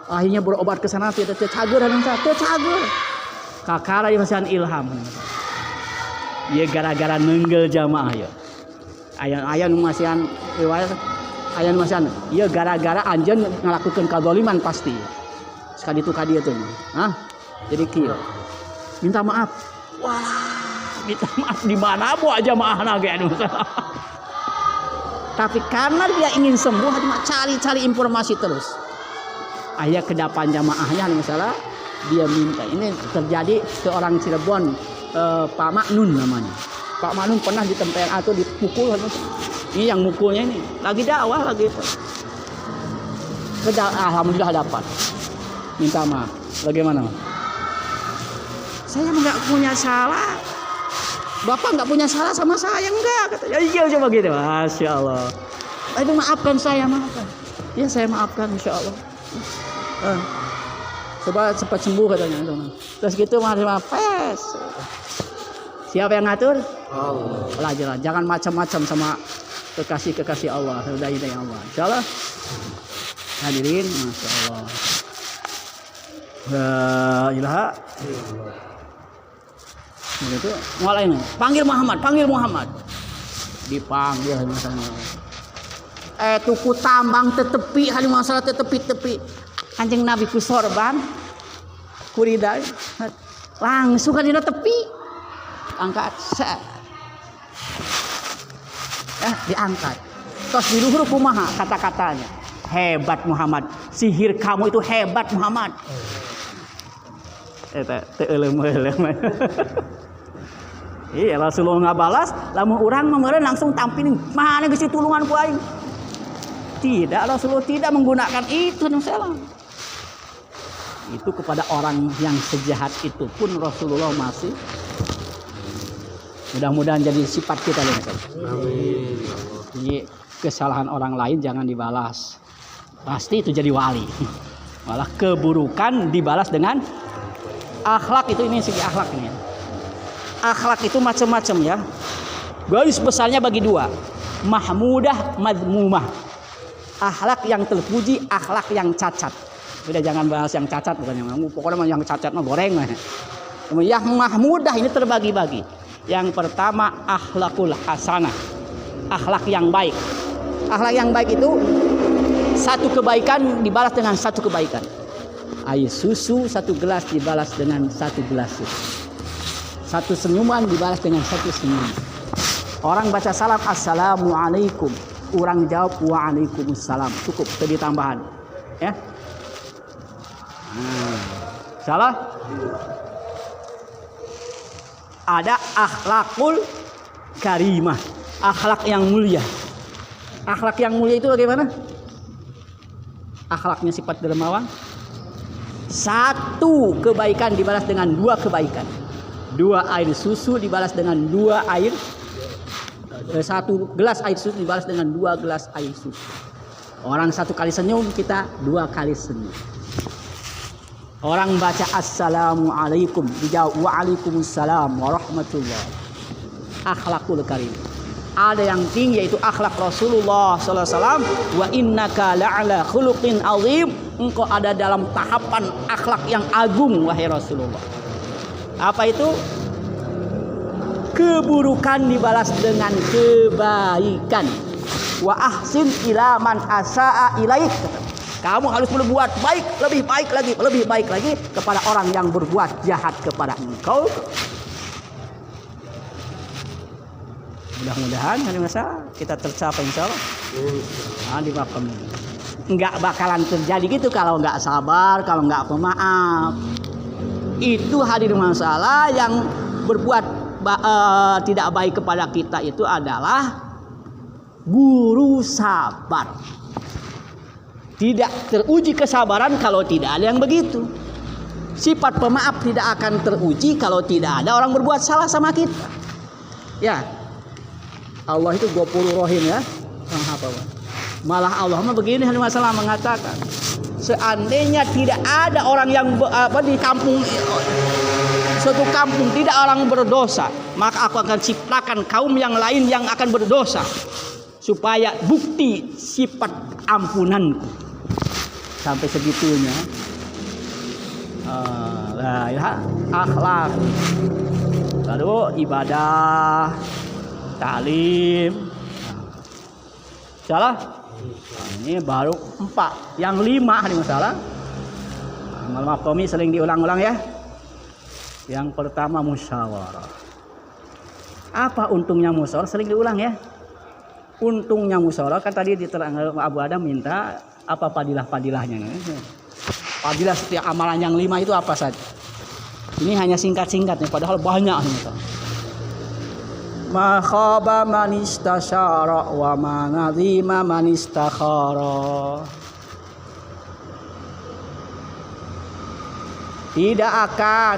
akhirnya berobat ke sana teu cager anu teu cager. Kakara di masalah ilham. Ieu gara-gara neunggel jamaah ya. Aya nu masihan riwayat aya nu masihan. Ieu gara-gara anjeun ngalakukeun kadzaliman pasti. Sekali itu ka dieu teh. Jadi kieu. Minta maaf. Wah, minta maaf di mana bu aja jamaahna ge anu. Tapi karena dia ingin sembuh, dia cari informasi terus. Ayah kedapan jamaahnya misalnya dia minta. Ini terjadi ke orang Cirebon, Pak Maknun namanya. Pak Maknun pernah ditempel atau dipukul. Ini yang mukulnya ini lagi dakwah lagi. Alhamdulillah dapat. Minta maaf. Bagaimana? Saya nggak punya salah. Bapak nggak punya salah sama saya enggak katanya. Iya coba gitu. Masya Allah. Itu maafkan saya maafkan. Ya saya maafkan insya Allah. Coba cepat sembuh katanya. Terus gitu maafes. Siapa yang ngatur? Allah. Pelajaran. Jangan macam-macam sama kekasih Allah. Hidayah Allah. Insya Allah. Hadirin, masya Allah. La ilaha illallah. Begitu, mulai nih. Panggil Muhammad. Dipanggil masalah. Tuku tambang tetepi hari masalah tetepi. Kanjeng Nabi ku sorban. Huridah langsung kan dina tepi. Angkat. Diangkat. Tos di luhur kumaha kata-katanya. Hebat Muhammad. Sihir kamu itu hebat Muhammad. Eta teu euleum-euleum. Iya Rasulullah ngabalas, lamun urang meureun langsung tampilin mana geus tulungan ku aing. Tidak, Rasulullah tidak menggunakan itu salah. Itu kepada orang yang sejahat itu pun Rasulullah masih. Mudah-mudahan jadi sifat kita ya. Amin. Jadi kesalahan orang lain jangan dibalas. Pasti itu jadi wali. Malah keburukan dibalas dengan akhlak. Itu ini segi akhlak ini. Akhlak itu macam-macam ya. Garis besarnya bagi dua. Mahmudah, madmumah. Akhlak yang terpuji, akhlak yang cacat. Udah jangan bahas yang cacat, bukan yang pokoknya yang cacat mah goreng. Yang mahmudah ini terbagi-bagi. Yang pertama akhlakul hasanah. Akhlak yang baik. Akhlak yang baik itu satu kebaikan dibalas dengan satu kebaikan. Air susu satu gelas dibalas dengan satu gelas susu. Satu senyuman dibalas dengan satu senyuman. Orang baca salam assalamualaikum, orang jawab waalaikumsalam. Cukup, jadi tambahan. Ya. Salah? Ada akhlakul karimah, akhlak yang mulia. Akhlak yang mulia itu bagaimana? Akhlaknya sifat dermawan. Satu kebaikan dibalas dengan dua kebaikan. Dua air susu dibalas dengan dua air. Satu gelas air susu dibalas dengan dua gelas air susu. Orang satu kali senyum, kita dua kali senyum. Orang baca assalamualaikum, dijawab waalaikumsalam warahmatullahi. Akhlakul karim. Ada yang tinggi yaitu akhlak Rasulullah sallallahu alaihi wasallam. Wa innaka la'ala khuluqin azim. Engkau ada dalam tahapan akhlak yang agung wahai Rasulullah. Apa itu? Keburukan dibalas dengan kebaikan. Wa ahsin ila man asaa ilaik. Kamu harus berbuat baik, lebih baik lagi kepada orang yang berbuat jahat kepada engkau. Mudah-mudahan hari masa kita tercapai insyaallah. Di makam ini. Enggak bakalan terjadi gitu kalau enggak sabar, kalau enggak pemaaf. Itu hadir masalah yang berbuat tidak baik kepada kita itu adalah guru sabar. Tidak teruji kesabaran kalau tidak ada yang begitu. Sifat pemaaf tidak akan teruji kalau tidak ada orang berbuat salah sama kita. Ya. Allah itu Ghafurur Rahim ya. Malah Allah mah begini hari masalah mengatakan, seandainya tidak ada orang yang di kampung suatu kampung tidak orang berdosa, maka aku akan ciptakan kaum yang lain yang akan berdosa supaya bukti sifat ampunanku. Sampai segitunya. Ya, akhlak. Lalu ibadah, ta'lim. Salah? Ini baru 4. Yang 5 hari masalah. Maaf Tommy sering diulang-ulang ya. Yang pertama musyawarah. Apa untungnya musyawarah? Sering diulang ya. Untungnya musyawarah kan tadi diterangkan Abu Adam minta apa padilah-padilahnya. Padilah setiap amalan yang 5 itu apa saja? Ini hanya singkat-singkat nih, padahal banyak nih. Ma khaba man istasyara wa ma nadhima man istakhara. Tidak akan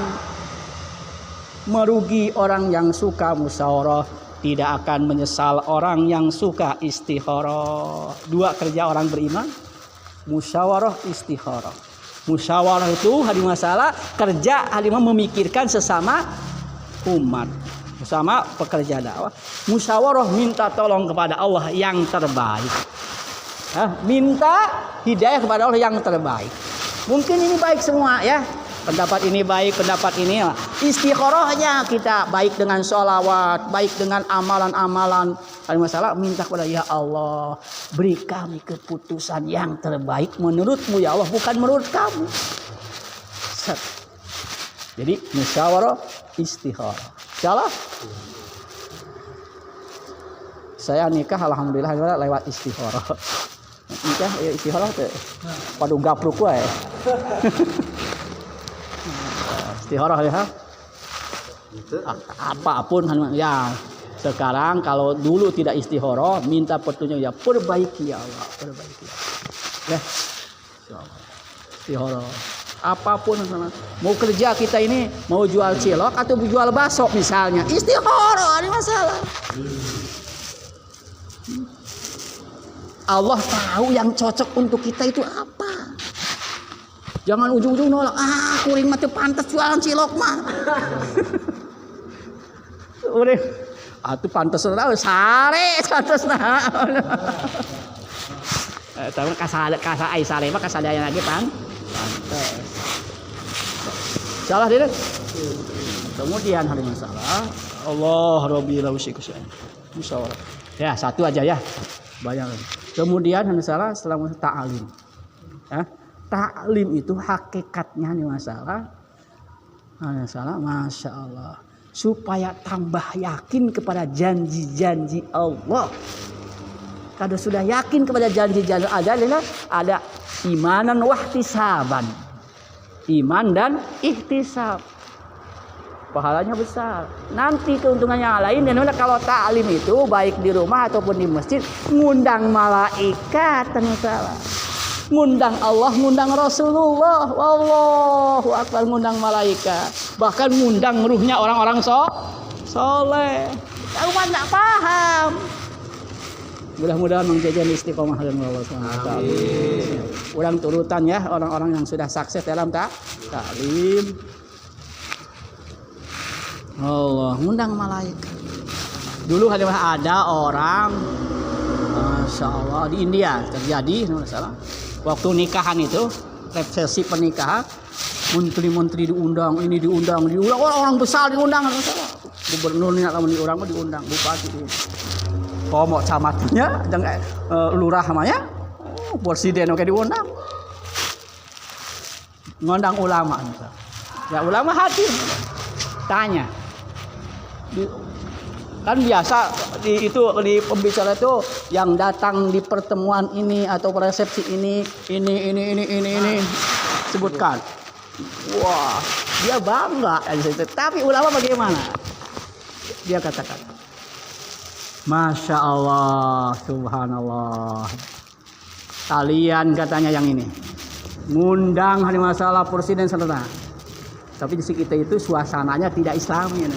merugi orang yang suka musyawarah, tidak akan menyesal orang yang suka istikharah. Dua kerja orang beriman, musyawarah, istikharah. Musyawarah itu hari masalah kerja hari memikirkan sesama umat, bersama pekerja dakwah. Musyawarah minta tolong kepada Allah yang terbaik. Minta hidayah kepada Allah yang terbaik. Mungkin ini baik semua ya. Pendapat ini baik, pendapat ini. Istikharahnya kita baik dengan sholawat, baik dengan amalan-amalan. Ada masalah minta kepada ya Allah, beri kami keputusan yang terbaik menurutmu ya Allah, bukan menurut kamu. Jadi musyawarah istikharah. Salah? Saya nikah alhamdulillah lewat istikharah. Nikah ya istikharah teh. Padu gapruk wae. Istikharah ya. Apapun ya. Sekarang kalau dulu tidak istikharah, minta petunjuk ya perbaiki ya Allah, perbaiki. Ya. Istikharah. Apapun mau kerja kita ini mau jual cilok atau jual bakso misalnya, istikharah ada masalah. Allah tahu yang cocok untuk kita itu apa. Jangan ujung-ujung nolak. Kuring mah teu pantes jualan cilok mah. Udah, atuh pantes naon sare pantes naon. Tapi kasa ai sare mah kasadaya lagi pantes. Salah dia. Kemudian hari masalah Allah Rabbil Alamin. Musyawarah. Ya, satu aja ya. Bayang. Kemudian hari masalah setelah ta'lim. Ya, ta'lim itu hakikatnya nih masalah. Masya Allah. Supaya tambah yakin kepada janji-janji Allah. Kalau sudah yakin kepada janji-janji ada imanan wahtisaban. Iman dan ihtisab. Pahalanya besar. Nanti keuntungannya lain dan kalau ta'lim itu baik di rumah ataupun di masjid ngundang malaikat salah. Ngundang Allah, ngundang Rasulullah. Wallahu akbar, ngundang malaikat. Bahkan ngundang ruhnya orang-orang soleh. Tahu mah enggak paham. Mudah-mudahan menjaga istiqomah dengan Allah SWT. Orang turutan ya orang-orang yang sudah sukses dalam ta'lim. Allah ngundang malaikat. Dulu ada orang, Masya Allah di India terjadi, salah. Waktu nikahan itu resepsi pernikahan, menteri-menteri diundang, ini diundang, orang besar diundang, gubernurnya diundang, bupati diundang. Komok camatnya dengan lurah namanya, presiden oke diundang, ngundang ulama, ya ulama hadir, tanya, kan biasa di pembicara itu yang datang di pertemuan ini atau resepsi ini sebutkan, wah dia bangga, tapi ulama bagaimana? Dia katakan. Masya Allah, subhanallah. Kalian katanya yang ini ngundang hari masalah presiden serta. Tapi di sisi kita itu suasananya tidak Islami.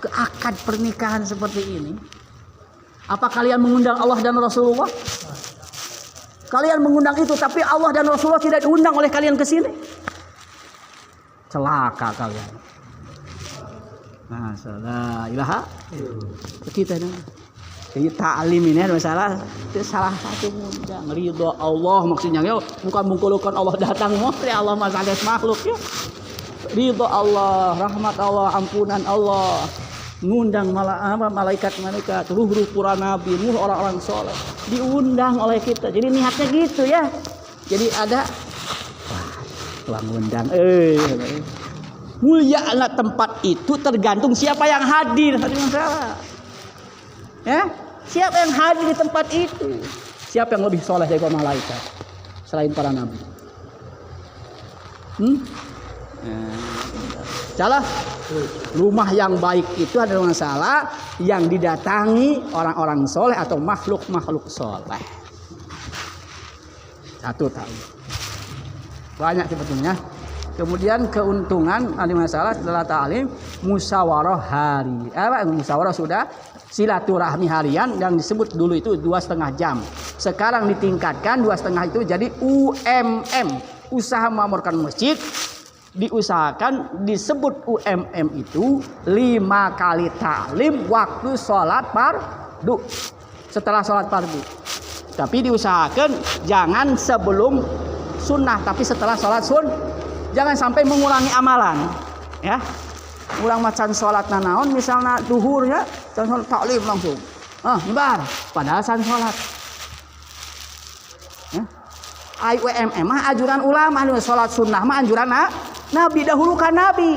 Keakad pernikahan seperti ini. Apa kalian mengundang Allah dan Rasulullah? Kalian mengundang itu, tapi Allah dan Rasulullah tidak diundang oleh kalian ke sini. Celaka kalian. Masalah ilaha kita nih. Jadi ta'lim ini masalah itu salah satu mudah ridho Allah maksudnya ya bukan mengkulukan Allah datang ya Allah masalah makhluk ya. Ridho Allah, rahmat Allah, ampunan Allah. Ngundang malaikat ruh-ruh para nabi, orang-orang soleh diundang oleh kita. Jadi niatnya gitu ya. Jadi ada tuang undang mulia anak tempat itu tergantung siapa yang hadir. Ya, siapa yang hadir di tempat itu? Siapa yang lebih soleh dari malaikat selain para nabi? Salah. Rumah yang baik itu adalah masalah yang didatangi orang-orang soleh atau makhluk-makhluk soleh. Satu tahu. Banyak sebetulnya. Kemudian keuntungan ada masalah setelah ta'lim musyawarah hari. Musyawarah sudah silaturahmi harian yang disebut dulu itu 2,5 jam. Sekarang ditingkatkan 2,5 itu jadi UMM, usaha memakmurkan masjid. Diusahakan disebut UMM itu 5 kali ta'lim waktu sholat fardu. Setelah sholat fardu. Tapi diusahakan jangan sebelum sunnah tapi setelah sholat Jangan sampai mengurangi amalan, ya. Ulang macan sholat nanaon, misalnya duhur ya, sholat taklim langsung. Nyebar, padahal san sholat. Ya. IUMM mah ajuran ulama, salat sunnah mah anjuran Nabi, dahulukan Nabi.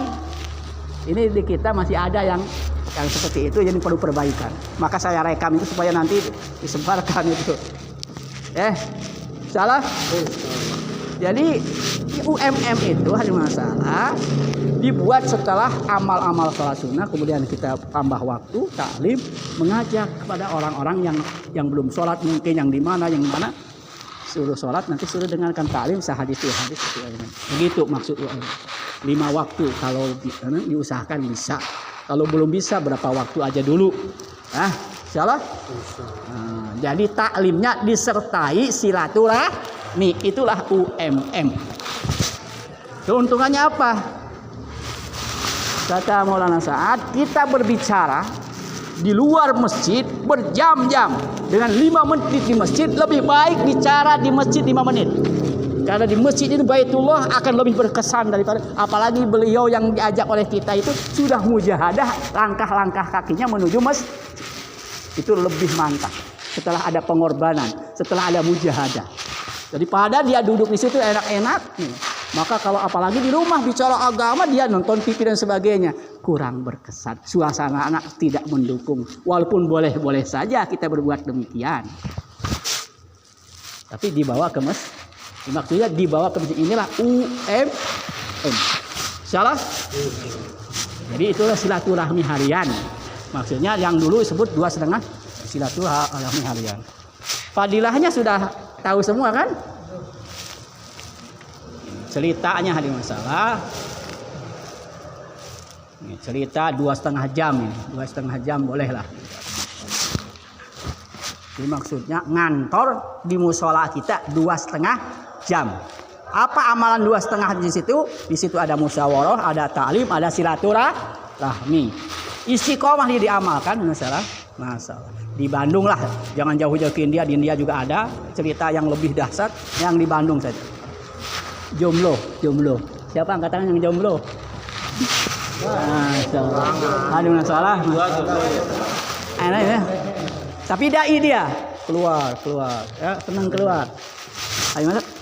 Ini di kita masih ada yang seperti itu, jadi perlu perbaikan. Maka saya rekam itu supaya nanti disebarkan itu. Salah? Jadi UMM itu hanya masalah dibuat setelah amal-amal sholat sunnah, kemudian kita tambah waktu taklim, mengajak kepada orang-orang yang belum sholat, mungkin yang di mana suruh sholat, nanti suruh dengarkan taklim sehadis dua hadis. Begitu maksud UMM. 5 waktu kalau diusahakan bisa. Kalau belum bisa berapa waktu aja dulu. Salah? Jadi taklimnya disertai silaturahmi, itulah UMM. Keuntungannya apa? Kata Maulana Sa'ad, kita berbicara di luar masjid berjam-jam dengan 5 menit di masjid lebih baik bicara di masjid 5 menit. Karena di masjid ini Baitullah akan lebih berkesan daripada, apalagi beliau yang diajak oleh kita itu sudah mujahadah, langkah-langkah kakinya menuju masjid. Itu lebih mantap. Setelah ada pengorbanan, setelah ada mujahadah. Daripada dia duduk di situ enak-enak, maka kalau apalagi di rumah bicara agama, dia nonton TV dan sebagainya, kurang berkesan. Suasana anak tidak mendukung. Walaupun boleh-boleh saja kita berbuat demikian. Tapi dibawa ke masjid. Maksudnya dibawa ke masjid, inilah UMM. Salah? Jadi itulah silaturahmi harian. Maksudnya yang dulu disebut 2,5 silaturahmi harian. Fadilahnya sudah tahu semua kan? Ceritanya hari masalah. Ini cerita 2,5 jam ini. 2,5 jam bolehlah. Jadi maksudnya ngantor di musola kita 2,5 jam. Apa amalan 2,5 di situ? Di situ ada musyawarah, ada ta'lim, ada silaturahmi. Istiqomah diamalkan, masalah. Di Bandung lah, jangan jauh-jauh ke India. Di India juga ada cerita yang lebih dahsyat yang di Bandung saja. Jomblo. Siapa angkatan yang jomblo? Ada masalah. Enak ya. Tapi dai dia keluar, ya, senang keluar.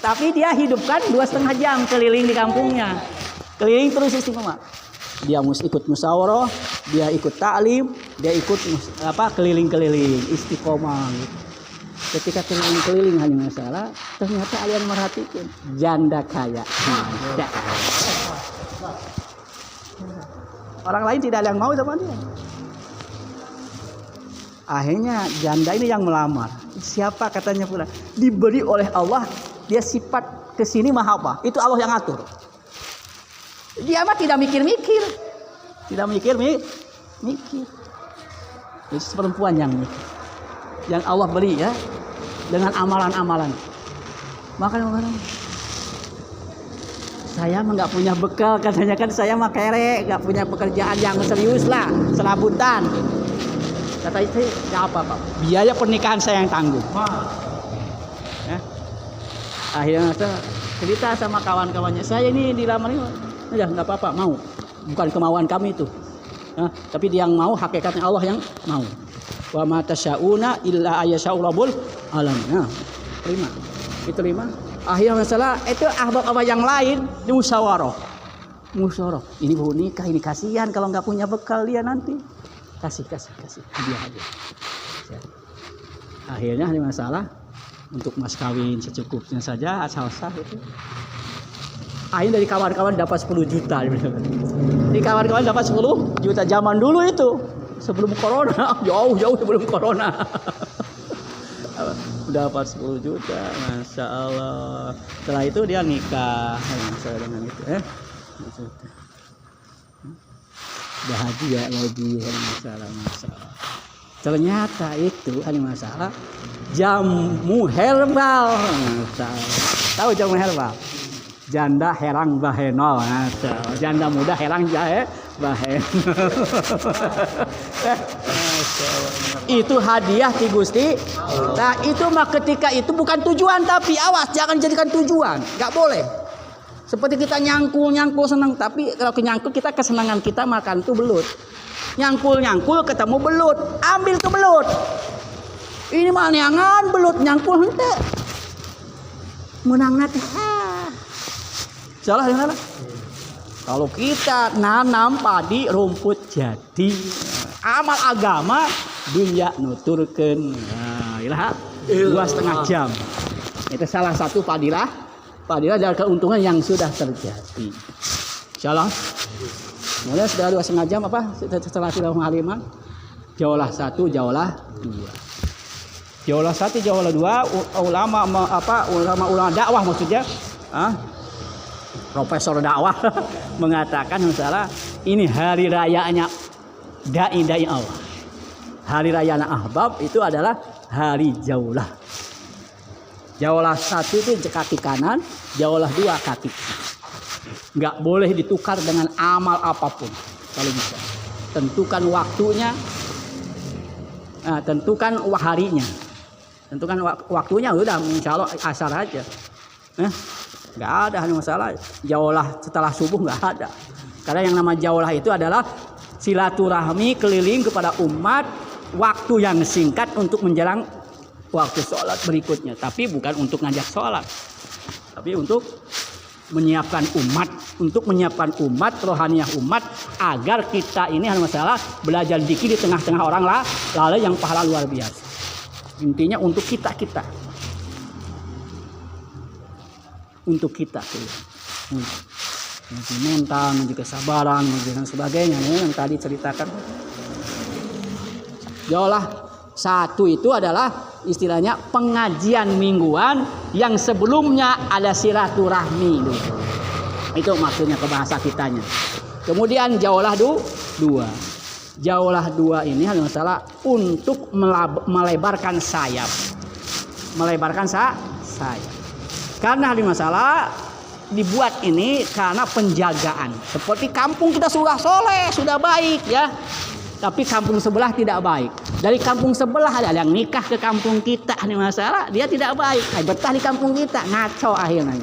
Tapi dia hidupkan 2,5 jam keliling di kampungnya, keliling terus istiqomah. Dia ikut musyawarah, dia ikut taklim, dia ikut keliling-keliling istiqomah. Gitu. Ketika keliling-keliling hanya masalah, ternyata kalian merhatikan janda kaya. Orang lain tidak ada yang mau sama dia. Akhirnya janda ini yang melamar. Siapa katanya pula? Diberi oleh Allah, dia sifat kesini maha apa? Itu Allah yang atur. Dia mah tidak mikir-mikir. Itu perempuan yang mikir. Yang Allah beri ya, dengan amalan-amalan. Makanya saya mah nggak punya bekal, katanya kan saya mah kere, nggak punya pekerjaan yang serius lah, serabutan. Kata istri, ya apa Pak? Biaya pernikahan saya yang tanggung. Ya. Akhirnya saya cerita sama kawan-kawannya, saya ini dilamar ini, ya nggak apa-apa, mau. Bukan kemauan kami itu. Ya, tapi dia yang mau, hakikatnya Allah yang mau. Wa ma tasyauna illa ayyasha rabbul alamin. Nah, terima. Akhirnya masalah itu ahbab yang lain di musyawarah. Ini mau nikah, ini kasihan kalau nggak punya bekal dia nanti. Kasih hadiah. Akhirnya ada masalah untuk mas kawin secukupnya saja, asal-asal itu. Akhirnya dari kawan-kawan dapat 10 juta. Di kawan-kawan dapat 10 juta zaman dulu itu. Sebelum corona, jauh sebelum corona. Dapat 10 juta, Masya Allah. Setelah itu dia nikah. Masalah dengan itu. Bahagia lagi masalah. Ternyata itu hanya masalah jamu herbal. Tahu jamu herbal? Janda herang bahenol. Janda muda herang jahe bahen. Itu hadiah ti Gusti. Nah itu mah ketika itu bukan tujuan, tapi awas jangan jadikan tujuan. Gak boleh. Seperti kita nyangkul senang, tapi kalau kenyangkul kita kesenangan kita makan tuh belut. Nyangkul ketemu belut, ambil tuh belut. Ini mah neangan belut nyangkul hente. menang nanti. Salah yang mana? Kalau kita nanam padi rumput jadi. Amal agama dunia nuturkeun. Nah, ilaha 2,5 jam. Itu salah satu fadilah dari keuntungan yang sudah terjadi. Insyaallah. Mulai sudah 2,5 jam apa? Setelah tidak menghaliman. Jaulah 1, jaulah 2. Jaulah 1, jaulah 2. Ulama dakwah maksudnya. Profesor dakwah mengatakan misalnya ini hari rayanya dai Allah. Hari raya Ahbab itu adalah hari jaulah. Jaulah 1 itu kaki kanan, jaulah 2 kaki kiri. Nggak boleh ditukar dengan amal apapun kalau bisa. Tentukan waktunya, tentukan harinya, tentukan waktunya udah insya Allah asar aja. Nggak ada masalah. Jaulah setelah subuh nggak ada. Karena yang nama jaulah itu adalah silaturahmi keliling kepada umat waktu yang singkat untuk menjelang waktu sholat berikutnya. Tapi bukan untuk ngajak sholat. Tapi untuk menyiapkan umat, rohaniah umat agar kita ini masalah belajar zikir di tengah-tengah orang lalu yang pahala luar biasa. Intinya untuk kita. Untuk kita mental, menjadi kesabaran, dan sebagainya yang tadi ceritakan. Jaulah 1 itu adalah istilahnya pengajian mingguan yang sebelumnya ada silaturahmi. Itu maksudnya ke bahasa kitanya. Kemudian jaulah 2. Jaulah 2 ini hanya masalah untuk melebarkan sayap. Melebarkan sayap. Karena ada masalah dibuat ini karena penjagaan. Seperti kampung kita sudah soleh, sudah baik ya. Tapi kampung sebelah tidak baik. Dari kampung sebelah ada yang nikah ke kampung kita, ada masalah, dia tidak baik. Betah di kampung kita, ngaco akhirnya.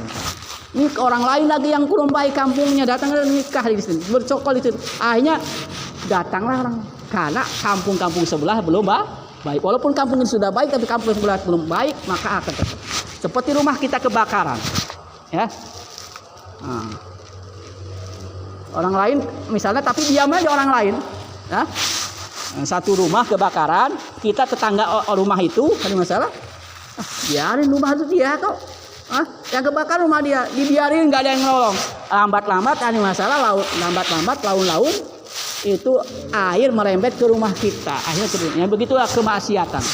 Ini orang lain lagi yang kurang baik kampungnya, datang nikah di sini, bercokol itu. Akhirnya datanglah orang karena kampung-kampung sebelah belum baik. Walaupun kampung ini sudah baik, tapi kampung sebelah belum baik, maka akan tetap. Seperti rumah kita kebakaran, ya. Orang lain misalnya, tapi diam aja orang lain, ya. Satu rumah kebakaran, kita tetangga rumah itu ada masalah, biarin rumah itu dia kok, yang kebakaran rumah dia, dibiarin nggak ada yang nolong. Lambat-lambat ada masalah, laun itu air merembet ke rumah kita, akhirnya begitulah kemaksiatan.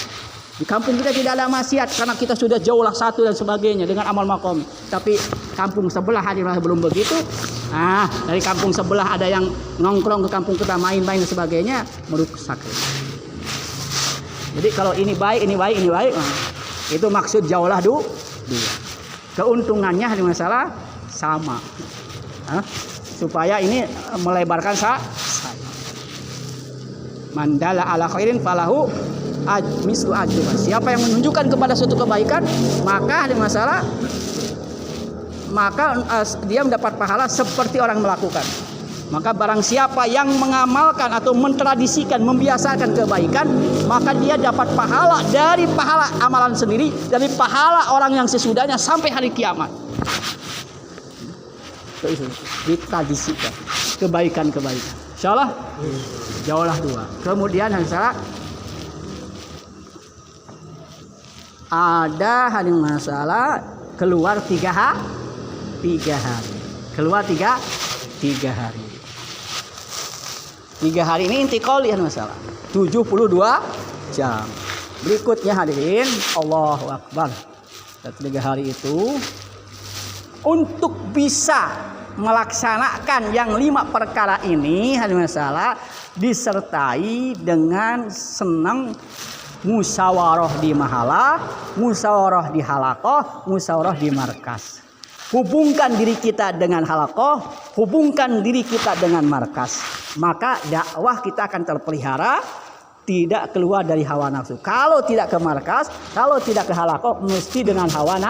Di kampung kita tidak ada maksiat karena kita sudah jaulah 1 dan sebagainya dengan amal makom. Tapi kampung sebelah adalah belum begitu. Dari kampung sebelah ada yang nongkrong ke kampung kita main-main dan sebagainya, merusak. Jadi kalau ini baik. Itu maksud jaulah 2. Keuntungannya ada masalah sama. Supaya ini melebarkan sayap. Mandala ala khairin falahu mislu ajri. Siapa yang menunjukkan kepada suatu kebaikan, maka ada masalah, maka dia mendapat pahala seperti orang melakukan. Maka barang siapa yang mengamalkan atau mentradisikan, membiasakan kebaikan, maka dia dapat pahala dari pahala amalan sendiri, dari pahala orang yang sesudahnya sampai hari kiamat. Itu ditradisikan kebaikan-kebaikan. Insyaallah jauhlah 2. Kemudian misalnya ada hari masalah keluar 3 hari. Keluar 3 hari. 3 hari ini intikal ya masalah 72 jam. Berikutnya hadirin, Allahu Akbar. 3 hari itu untuk bisa melaksanakan yang 5 perkara ini hari masalah disertai dengan senang musyawarah di mahala, musyawarah di halaqah, musyawarah di markas. Hubungkan diri kita dengan halaqah, hubungkan diri kita dengan markas. Maka dakwah kita akan terpelihara, tidak keluar dari hawa nafsu. Kalau tidak ke markas, kalau tidak ke halaqah, mesti dengan hawa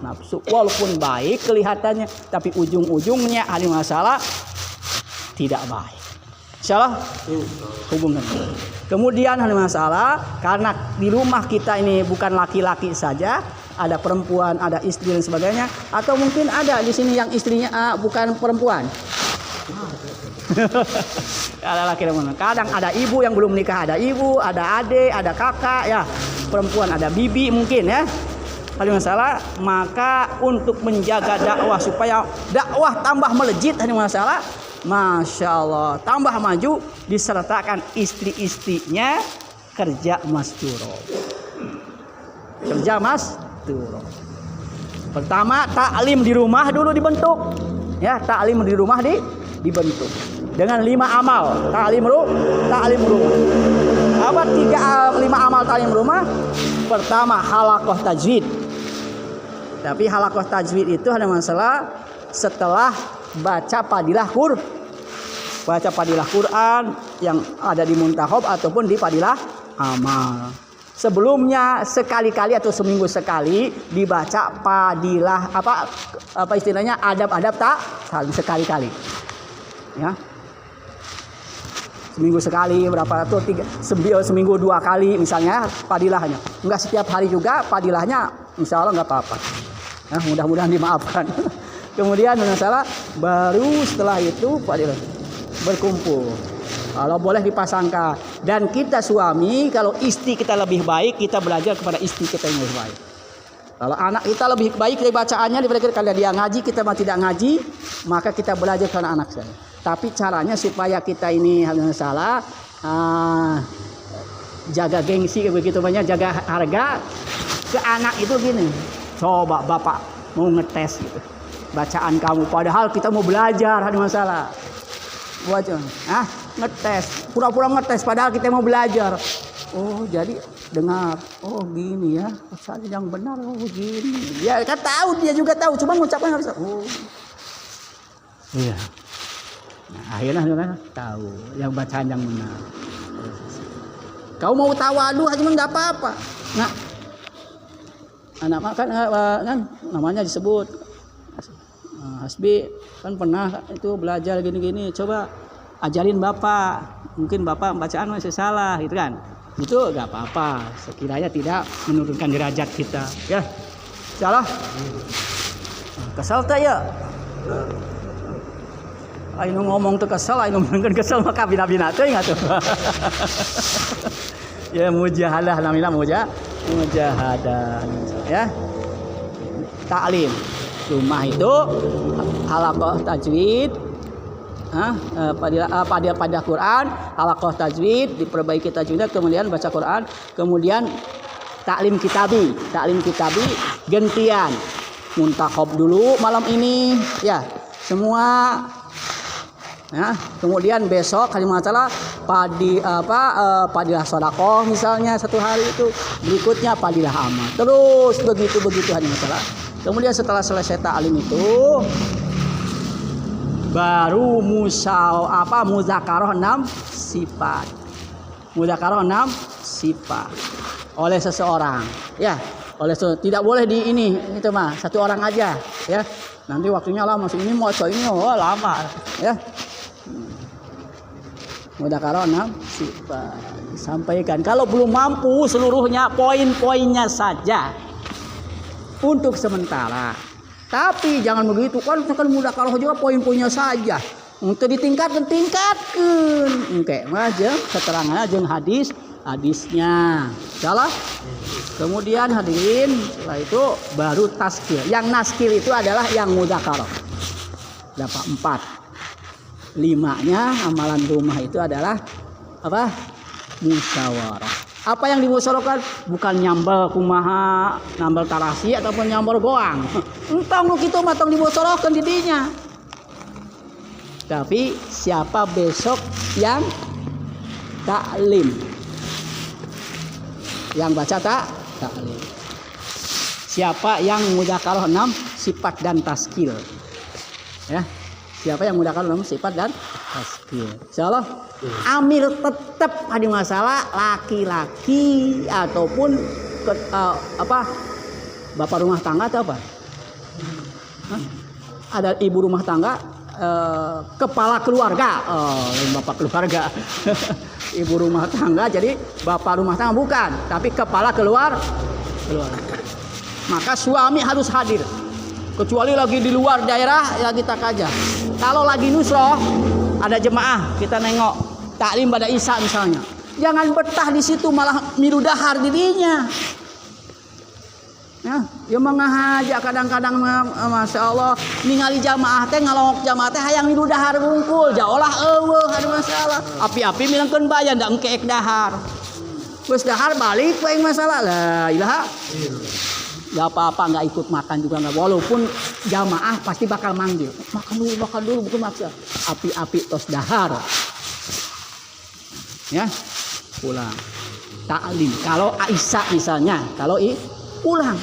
nafsu. Walaupun baik kelihatannya, tapi ujung-ujungnya ada masalah tidak baik. Insyaallah hubungan. Kemudian ada masalah karena di rumah kita ini bukan laki-laki saja, ada perempuan, ada istri dan sebagainya, atau mungkin ada di sini yang istrinya bukan perempuan. Ada laki dan perempuan. Kadang ada ibu yang belum menikah, ada ibu, ada adik, ada kakak, ya perempuan, ada bibi mungkin ya. Kalau masalah, maka untuk menjaga dakwah supaya dakwah tambah melejit, ada masalah, masya Allah, tambah maju, disertakan istri-istrinya kerja masturo. Kerja masturo. Pertama, taklim di rumah dulu dibentuk, ya taklim di rumah dibentuk dengan 5 amal taklim rumah. Apa 5 amal taklim rumah? Pertama, halaqah tajwid. Tapi halaqah tajwid itu ada masalah setelah baca padilah Quran yang ada di muntahob ataupun di padilah amal. Sebelumnya sekali-kali atau seminggu sekali dibaca padilah apa istilahnya adab-adab sekali-kali. Ya. Seminggu sekali berapa atau seminggu 2 kali misalnya padilahnya. Enggak setiap hari juga padilahnya, insya Allah enggak apa-apa. Nah, mudah-mudahan dimaafkan. Kemudian masalah baru setelah itu padilah berkumpul. Kalau boleh dipasangkan. Dan kita suami, kalau istri kita lebih baik, kita belajar kepada istri kita yang lebih baik. Kalau anak kita lebih baik dari bacaannya daripada kalau dia ngaji, kita mah tidak ngaji, maka kita belajar kepada anak saya. Tapi caranya supaya kita ini salah, jaga gengsi begitu banyak, jaga harga ke anak itu gini. Coba bapak mau ngetes gitu bacaan kamu, padahal kita mau belajar, ada masalah. Buat ngetes, pura-pura ngetes, padahal kita mau belajar. Oh jadi dengar, oh gini ya, bacaan yang benar, oh gini. Ya kan tahu, dia juga tahu, cuma ngucapnya harus. Oh iya. Nah, akhirnya tahu yang bacaan yang benar. Kau mau tawadu cuma nggak apa-apa. Nah, anak kan namanya disebut Hasbi kan pernah itu belajar gini-gini, coba ajarin bapak, mungkin bapak bacaan masih salah gitu kan, itu nggak apa-apa sekiranya tidak menurunkan derajat kita ya. Salah kesal tak ya, ayo ngomong tuh kesal, ayo ngomong kesal maka bina-bina tuh ingat tuh. Ya mujahadah namanya, mujahadah ya. Taklim rumah itu halaqah tajwid, pada Quran, halaqah tajwid, diperbaiki tajwidnya, kemudian baca Quran, kemudian taklim kitabi gantian muntakhab dulu malam ini ya semua. Nah, kemudian besok hari masalah padilah sedekah misalnya 1 hari itu, berikutnya padilah amal, terus begitu hari masalah. Kemudian setelah selesai taklim itu baru muzakarah 6 sifat. Muzakarah 6 sifat oleh seseorang ya, tidak boleh di ini itu mah 1 orang aja ya. Nanti waktunya lama, ini mau ini lama ya. Muzakarah 6 sifat sampaikan. Kalau belum mampu seluruhnya, poin-poinnya saja untuk sementara. Tapi jangan begitu kan, muzakarah juga poin-poinnya saja. Untuk ditingkatkan. Oke, aja keterangannya jeung hadisnya. Salah. Kemudian hadirin, setelah itu baru taskil. Yang naskil itu adalah yang muzakarah. Dapat 4. 5-nya amalan rumah itu adalah apa? Musyawarah. Apa yang dimusyawarahkan? Bukan nyambal kumaha, nambal tarasi ataupun nyambal goang. Entong lu kitu mah tong dimusyawarahkan didinya. Tapi siapa besok yang taklim? Yang baca taklim. Siapa yang muzakarah 6 sifat dan taskil? Ya. Siapa yang mudakan dalam sifat dan taskil? Insyaallah amir tetap ada masalah laki-laki ataupun bapak rumah tangga atau apa? Ada ibu rumah tangga, kepala keluarga, bapak keluarga. Ibu rumah tangga jadi bapak rumah tangga bukan, tapi kepala keluarga. maka suami harus hadir. Kecuali lagi di luar daerah, lagi takaja. Kalau lagi nusroh, ada jemaah, kita nengok taklim pada Isya misalnya. Jangan betah di situ, malah milu dahar dirinya. Ya, yang mengajak kadang-kadang masya Allah ningali jamaah teh ngalongok jamaah teh hayang milu dahar bungkul, jauhlah ada masalah. Api-api milangkeun bayan da engkeek dahar. Terus dahar balik paling masalah lah, ilaha. Gak apa-apa, nggak ikut makan juga nggak. Walaupun jamaah pasti bakal manggil, makan dulu, bukan maksa. Api-api tos dahar, ya pulang. Taklim. Kalau Aisyah misalnya, kalau pulang,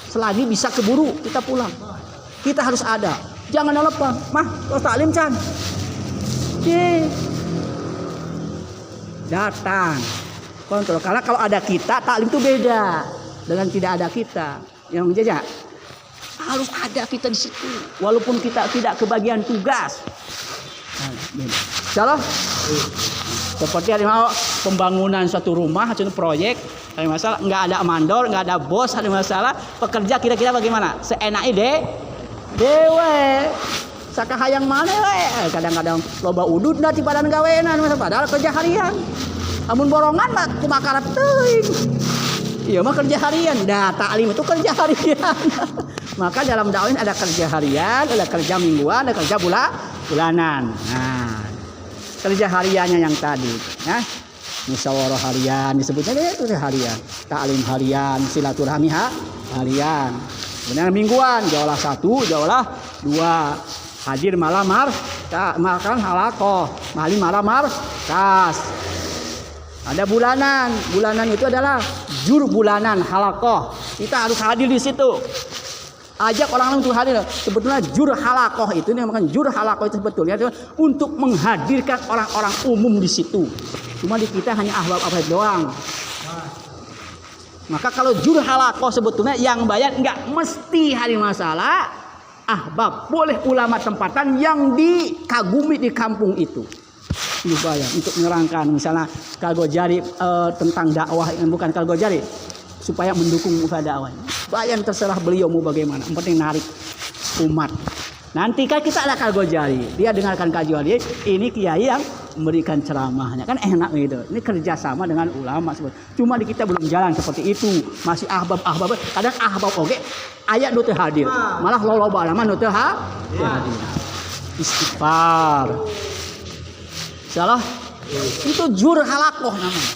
selagi bisa keburu kita pulang. Kita harus ada. Jangan telepon, mah tos taklim can. Datang. Kontrol. Karena kalau ada kita, taklim itu beda dengan tidak ada kita. Yang menjajah harus ada kita di situ, walaupun kita tidak kebagian tugas. Salah. Seperti ada pembangunan suatu rumah, suatu proyek, ada masalah, nggak ada mandor, nggak ada bos, ada masalah. Pekerja kira-kira bagaimana? Seenaknya dewe. Sakahayang mana we? Kadang-kadang loba udud da ti badan gawean, padahal kerja harian. Amun borongan mah kumakarat teuing. Iya mah kerja harian. Dah taklim itu kerja harian. Maka dalam dakwah ada kerja harian, ada kerja mingguan, ada kerja bulanan. Nah, kerja hariannya yang tadi, ya. Musyawarah harian disebutnya itu harian. Taklim harian, silaturahmi harian. Kemudian mingguan, jauhlah 1, jauhlah 2. Hadir malam makan halaqah, malam markas. Ada bulanan. Bulanan itu adalah jur bulanan halaqah. Kita harus hadir di situ. Ajak orang lain untuk hadir. Sebetulnya jur halaqah itu namanya jur halaqah itu sebetulnya itu untuk menghadirkan orang-orang umum di situ. Cuma di kita hanya ahbab-ahbab doang. Maka kalau jur halaqah sebetulnya yang bayar enggak mesti hari masalah ahbab, boleh ulama tempatan yang dikagumi di kampung itu. Bayar untuk menerangkan misalnya Kalgojari tentang dakwah, bukan Kalgojari, supaya mendukung usaha dakwah. Bayar terserah beliau mau bagaimana, yang penting narik umat. Nanti kan kita ada Kalgojari, dia dengarkan kajian dia, ini kiai yang memberikan ceramahnya, kan enak gitu. Ini kerjasama dengan ulama sebetulnya. Cuma di kita belum jalan seperti itu, masih ahbab. Kadang ahbab oke, ayat nu teu hadir, malah loba lama nu teu hadir. Istighfar. Salah, itu jur halaqah namanya.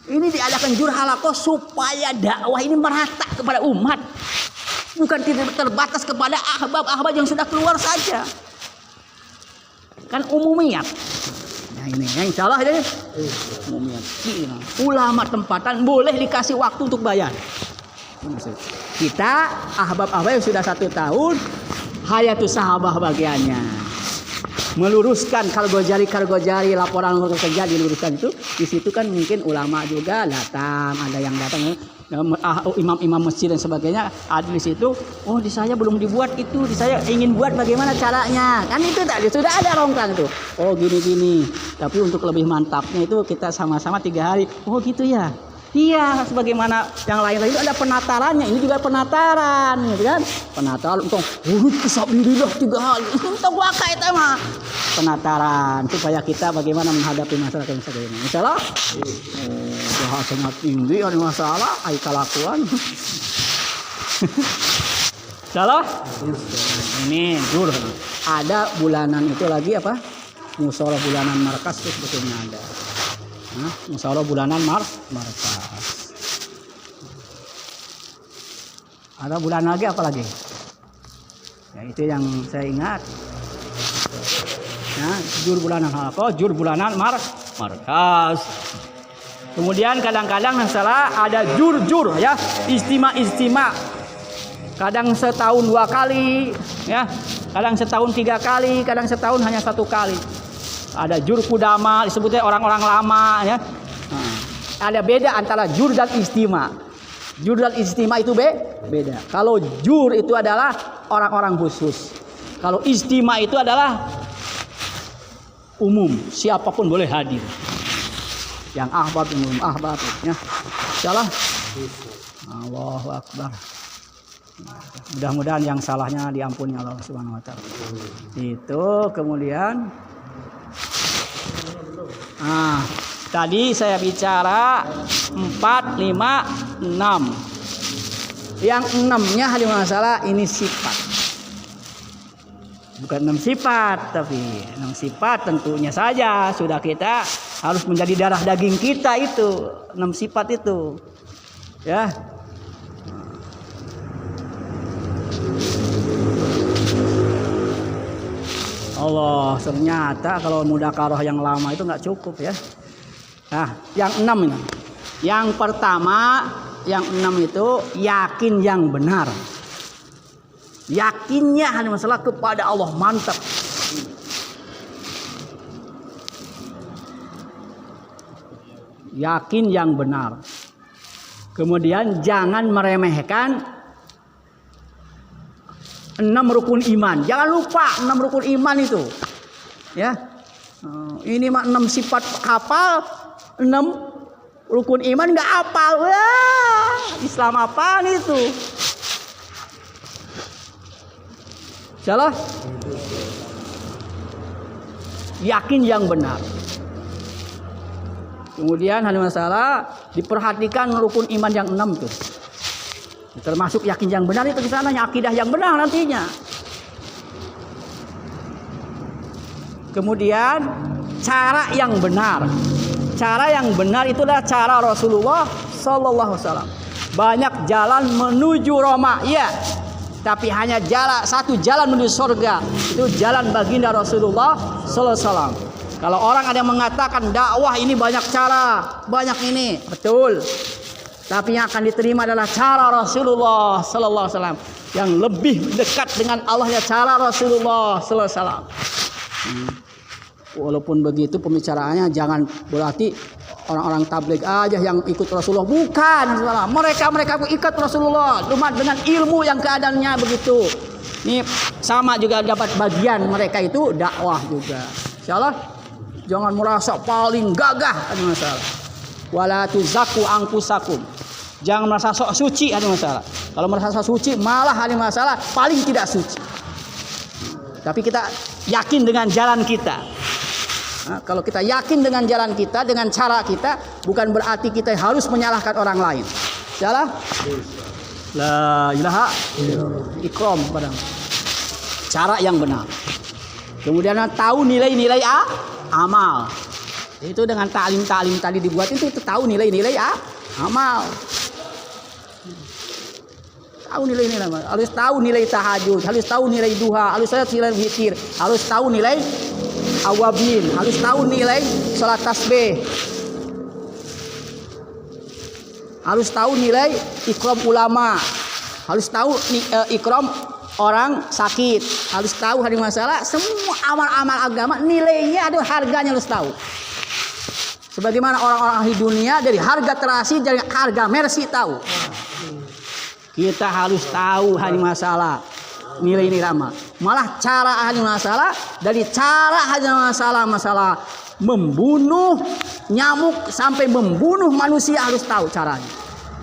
Ini diadakan jur halaqah supaya dakwah ini merata kepada umat, bukan tidak terbatas kepada ahbab yang sudah keluar saja. Kan umumiyat. Nah ini yang salah jadi umumiyat. Ulama tempatan boleh dikasih waktu untuk bayar. Kita ahbab yang sudah 1 tahun, hayatus sahabah bagiannya. Meluruskan Kalgojari laporan kerja diluruskan itu, di situ kan mungkin ulama juga datang, ada yang datang, imam-imam masjid dan sebagainya ada di situ. Oh di saya belum dibuat itu, di saya ingin buat bagaimana caranya, kan itu tadi sudah ada rongkang itu. Oh gini, tapi untuk lebih mantapnya itu kita sama-sama 3 hari. Oh gitu ya. Iya, sebagaimana yang lain itu ada penatarannya, ini juga penataran, gitu kan? Penataran untuk urut kesabilillah 3 hari. Untuk waka itu mah penataran supaya kita bagaimana menghadapi masalah yang sebagainya. Insyaallah. Bahasanya tinggi ada masalah, ai kalakuan. Insyaallah. Ini jur. Ada bulanan itu lagi apa? Musyawarah bulanan markas itu sebetulnya ada. Musyawarah bulanan markas. Ada bulan lagi apa lagi? Ya itu yang saya ingat. Ya, jur bulanan halaqah, jur bulanan markas. Kemudian kadang-kadang masalah ada jur ya, istima. Kadang setahun 2 kali, ya. Kadang setahun 3 kali, kadang setahun hanya 1 kali. Ada jur kudama, disebutnya orang-orang lama, ya. Ada beda antara jur dan istima. Jur dan istima itu beda. Kalau jur itu adalah orang-orang khusus. Kalau istima itu adalah umum, siapapun boleh hadir. Yang ahbab, umum ahbab, ya. Insyaallah. Allahu Akbar. Mudah-mudahan yang salahnya diampuni Allah Subhanahu wa taala. Itu kemudian tadi saya bicara 4, 5, 6. Yang 6-nya hal masalah ini sifat. Bukan 6 sifat, tapi 6 sifat tentunya saja sudah kita harus menjadi darah daging kita itu 6 sifat itu. Ya. Allah, ternyata kalau mudzakarah yang lama itu nggak cukup ya. Nah, yang 6 ini. Yang pertama, yang 6 itu yakin yang benar. Yakinnya hanya masalah kepada Allah, mantap. Yakin yang benar. Kemudian jangan meremehkan 6 rukun iman. Jangan lupa 6 rukun iman itu. Ya. Ini mah 6 sifat hafal, 6 rukun iman enggak hafal. Wah, Islam apaan itu? Salah? Yakin yang benar. Kemudian hal masalah diperhatikan rukun iman yang 6 tuh. Termasuk yakin yang benar itu di sana, akidah yang benar nantinya. Kemudian cara yang benar. Cara yang benar itulah cara Rasulullah sallallahu alaihi wasallam. Banyak jalan menuju Roma, ya. Tapi hanya satu jalan menuju surga. Itu jalan baginda Rasulullah sallallahu alaihi wasallam. Kalau orang ada yang mengatakan dakwah ini banyak cara, banyak ini, betul. Tapi yang akan diterima adalah cara Rasulullah sallallahu alaihi wasallam yang lebih dekat dengan Allah, ya cara Rasulullah sallallahu alaihi wasallam. Walaupun begitu pembicaraannya jangan berarti orang-orang tabligh aja yang ikut Rasulullah, bukan. Mereka ikut Rasulullah cuma dengan ilmu yang keadaannya begitu. Ini sama juga dapat bagian mereka itu dakwah juga. Insyaallah jangan merasa paling gagah, ada masalah. Wala tuzakku anfusakum. Jangan merasa sok suci, ada masalah. Kalau merasa sok suci malah ada masalah, paling tidak suci. Tapi kita yakin dengan jalan kita. Nah, kalau kita yakin dengan jalan kita, dengan cara kita, bukan berarti kita harus menyalahkan orang lain. Salah? La ilaha ikram padang. Cara yang benar. Kemudian tahu nilai-nilai amal. Itu dengan ta'lim tadi dibuat itu tahu nilai-nilai amal. Tahu nilai-nilai amal. Harus tahu nilai tahajud, harus tahu nilai duha, harus tahu nilai zikir, harus tahu nilai awabin, harus tahu nilai salat tasbih. Harus tahu nilai ikram ulama. Harus tahu ikram orang sakit. Harus tahu hari masalah semua amal-amal agama nilainya ada harganya harus tahu. Sebagaimana orang-orang ahli dunia dari harga terasi, dari harga mercy tahu. Kita harus tahu hari masalah nilai-nilai amal. Malah cara ahli masalah dari cara ahli masalah membunuh nyamuk sampai membunuh manusia harus tahu caranya.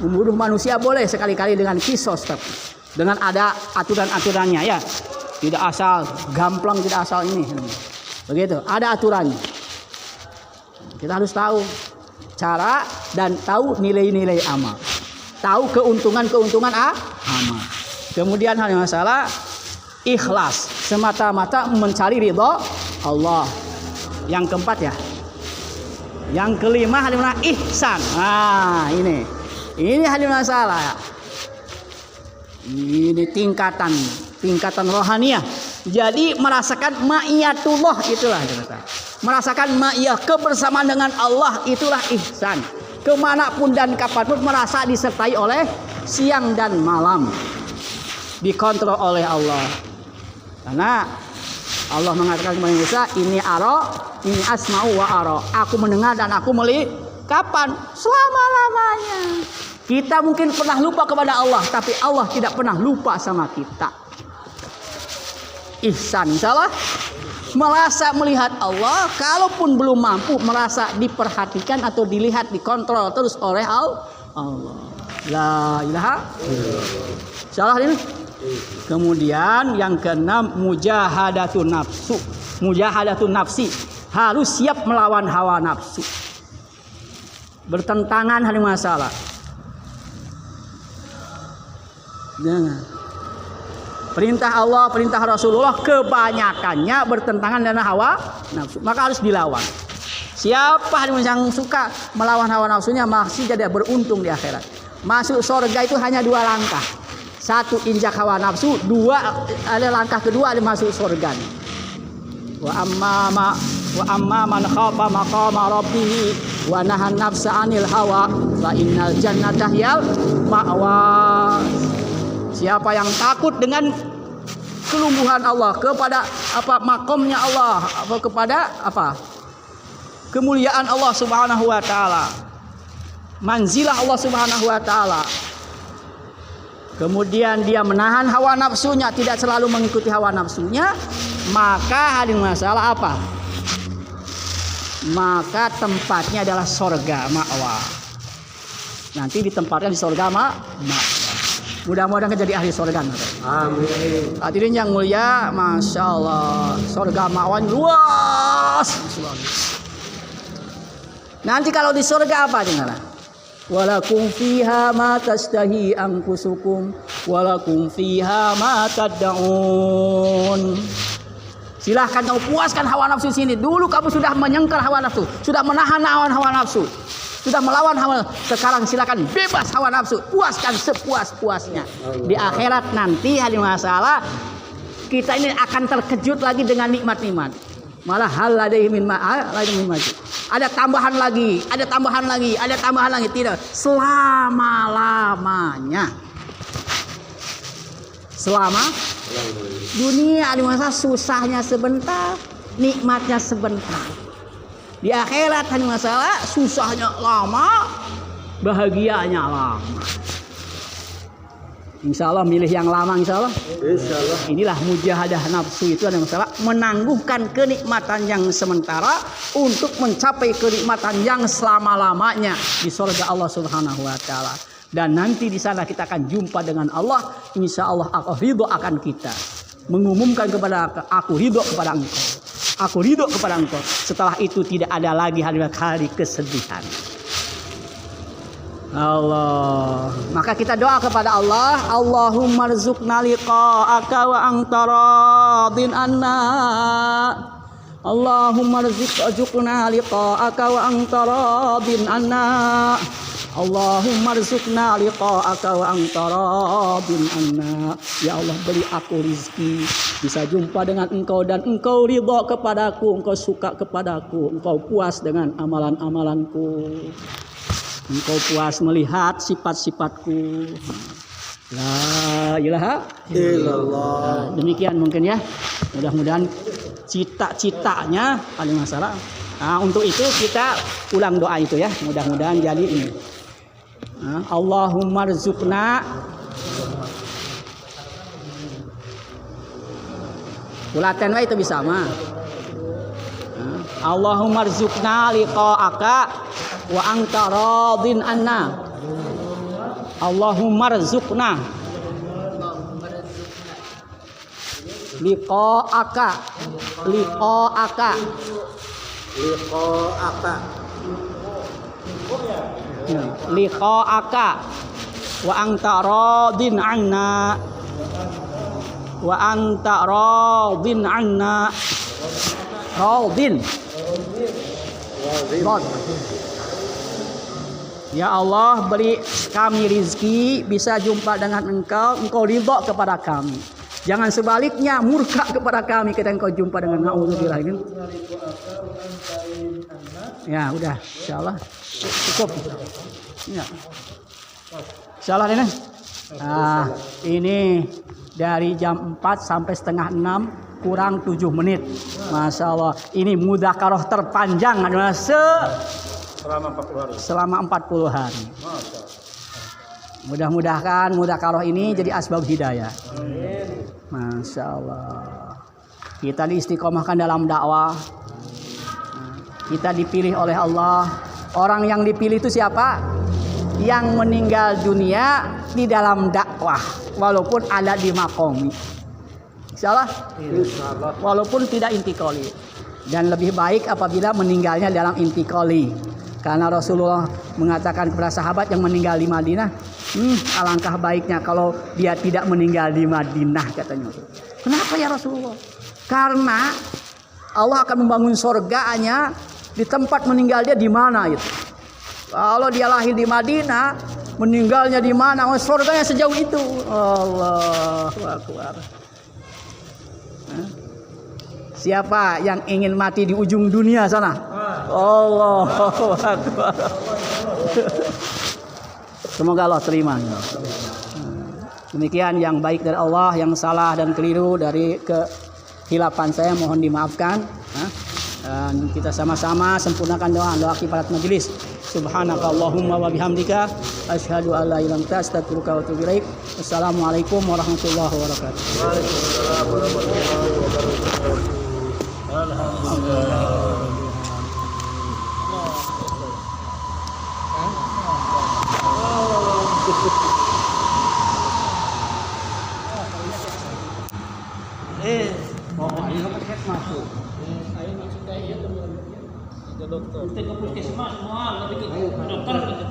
Membunuh manusia boleh sekali-kali dengan kisos, tapi dengan ada aturan-aturannya ya. Tidak asal gamplang, tidak asal ini. Begitu, ada aturannya. Kita harus tahu cara dan tahu nilai-nilai amal. Tahu keuntungan-keuntungan amal. Kemudian hal masalah ikhlas, semata-mata mencari ridha Allah. Yang keempat ya. Yang kelima hal ihsan. Nah, ini hal masalah ya. Ini tingkatan rohaniyah. Jadi merasakan ma'iyatullah itulah merasakan ma'iyah kebersamaan dengan Allah itulah ihsan. Kemanapun dan kapanpun merasa disertai oleh siang dan malam, dikontrol oleh Allah. Karena Allah mengatakan kepada Musa, ini asma'u wa ara. Aku mendengar dan aku melihat. Kapan? Selama-lamanya. Kita mungkin pernah lupa kepada Allah, tapi Allah tidak pernah lupa sama kita. Ihsan, insyaallah. Merasa melihat Allah, kalaupun belum mampu merasa diperhatikan atau dilihat, dikontrol terus oleh Allah. La ilaha. Salah ini. Kemudian yang keenam mujahadatun nafsu. Mujahadatun nafsi. Harus siap melawan hawa nafsu. Bertentangan hari masalah. Nah. Perintah Allah, perintah Rasulullah kebanyakannya bertentangan dengan hawa nafsu. Maka harus dilawan. Siapa yang suka melawan hawa nafsunya masih jadi beruntung di akhirat. Masuk surga itu hanya 2 langkah. 1 injak hawa nafsu, 2 ada langkah kedua ada masuk surga. Wa amma man khafa maqama rabbih wa nahan nafsa 'anil hawa fa innal jannata hiyal ma'wa. Siapa yang takut dengan kelungguhan Allah, kepada makomnya Allah, kepada kemuliaan Allah Subhanahu wa taala, manzilah Allah Subhanahu wa taala. Kemudian dia menahan hawa nafsunya, tidak selalu mengikuti hawa nafsunya, maka hadirin masalah apa? Maka tempatnya adalah surga ma'wa. Nanti ditempatkan di surga ma'wa. Mudah-mudahan jadi ahli surga. Amin. Hadirin yang mulia, masya Allah, surga ma'wa luas. Nanti kalau di surga apa dengar? Walakum fiha ma tastahi anfusukum walakum fiha ma tad'un. Silahkan kamu puaskan hawa nafsu sini. Dulu kamu sudah menyengkar hawa nafsu, sudah menahan hawa nafsu, sudah melawan hawa. Sekarang silakan bebas hawa nafsu, puaskan sepuas-puasnya. Di akhirat nanti ada masalah, kita ini akan terkejut lagi dengan nikmat-nikmat. Malah hal ladaihi min majid. Ada tambahan lagi, ada tambahan lagi, ada tambahan lagi. Tidak, selama-lamanya. Selama dunia ada masa susahnya sebentar, nikmatnya sebentar. Di akhirat hanya masalah susahnya lama, bahagianya lama. Insya Allah milih yang lama, insya Allah. Inilah mujahadah nafsu, itu ada masalah menangguhkan kenikmatan yang sementara untuk mencapai kenikmatan yang selama-lamanya di surga Allah Subhanahu wa taala. Dan nanti di sana kita akan jumpa dengan Allah. Insya Allah aku ridho akan kita. Mengumumkan kepada aku ridho kepada engkau. Aku ridho kepada engkau. Setelah itu tidak ada lagi hari kesedihan. Allah. Maka kita doa kepada Allah. Allahumma rzuqna liqa'aka wa anta radin anna. Allahumma rzuqna liqa'aka wa anta radin anna. Allahumma rzuqna liqa'aka wa anta radin anna. Ya Allah, beri aku rizki bisa jumpa dengan engkau dan engkau ridha kepadaku, engkau suka kepadaku, engkau puas dengan amalan-amalanku, engkau puas melihat sifat-sifatku. La ilaha illallah. Demikian mungkin ya. Mudah-mudahan cita-citanya paling masalah. Nah, untuk itu kita ulang doa itu ya. Mudah-mudahan jadi ini. Allahumma rzuqna Kulaten itu bisa mah. Allahumma rzuqna liqa'aka wa anta radin anna. Allahumma rzuqna liqa'aka liqa'aka liqa'aka liqa'aka wa anta radin anna wa anta radin anna radin. Ya Allah, beri kami rizki bisa jumpa dengan engkau, engkau ridha kepada kami. Jangan sebaliknya murka kepada kami ketika engkau jumpa dengan naudzubillah ini. Ya udah, insyaallah cukup. Ya. Insyaallah ini. Nah, ini dari jam 4 sampai setengah 6 kurang 7 menit. Masya Allah. Ini mudzakarah terpanjang adalah selama 40 hari. Mudah-mudahan mudzakarah ini jadi asbab hidayah. Masya Allah. Kita diistiqomahkan dalam dakwah. Kita dipilih oleh Allah. Orang yang dipilih itu siapa? yang meninggal dunia di dalam dakwah walaupun ada di makomi. Insyaallah. Walaupun tidak intikoli. Dan lebih baik apabila meninggalnya dalam intikoli. Karena Rasulullah mengatakan kepada sahabat yang meninggal di Madinah, alangkah baiknya kalau dia tidak meninggal di Madinah, katanya. Kenapa ya Rasulullah? Karena Allah akan membangun surganya di tempat meninggal dia di mana gitu. Kalau dia lahir di Madinah, meninggalnya di mana? Oh, surganya sejauh itu. Allahu Akbar. Siapa yang ingin mati di ujung dunia sana? Allahu Akbar. Semoga Allah terima. Demikian yang baik dari Allah, yang salah dan keliru dari kehilapan saya mohon dimaafkan. Dan kita sama-sama sempurnakan doa kifarat majelis. Subhanakallahumma wa bihamdika asyhadu an la ilaha illa anta astaghfiruka wa atubu ilaik. Wassalamualaikum warahmatullahi wabarakatuh. Waalaikumsalam warahmatullahi wabarakatuh. Alhamdulillah. Ini masuk. Saya maksudnya itu dokter. Kita ke puskesmas semua, lebih ke dokter.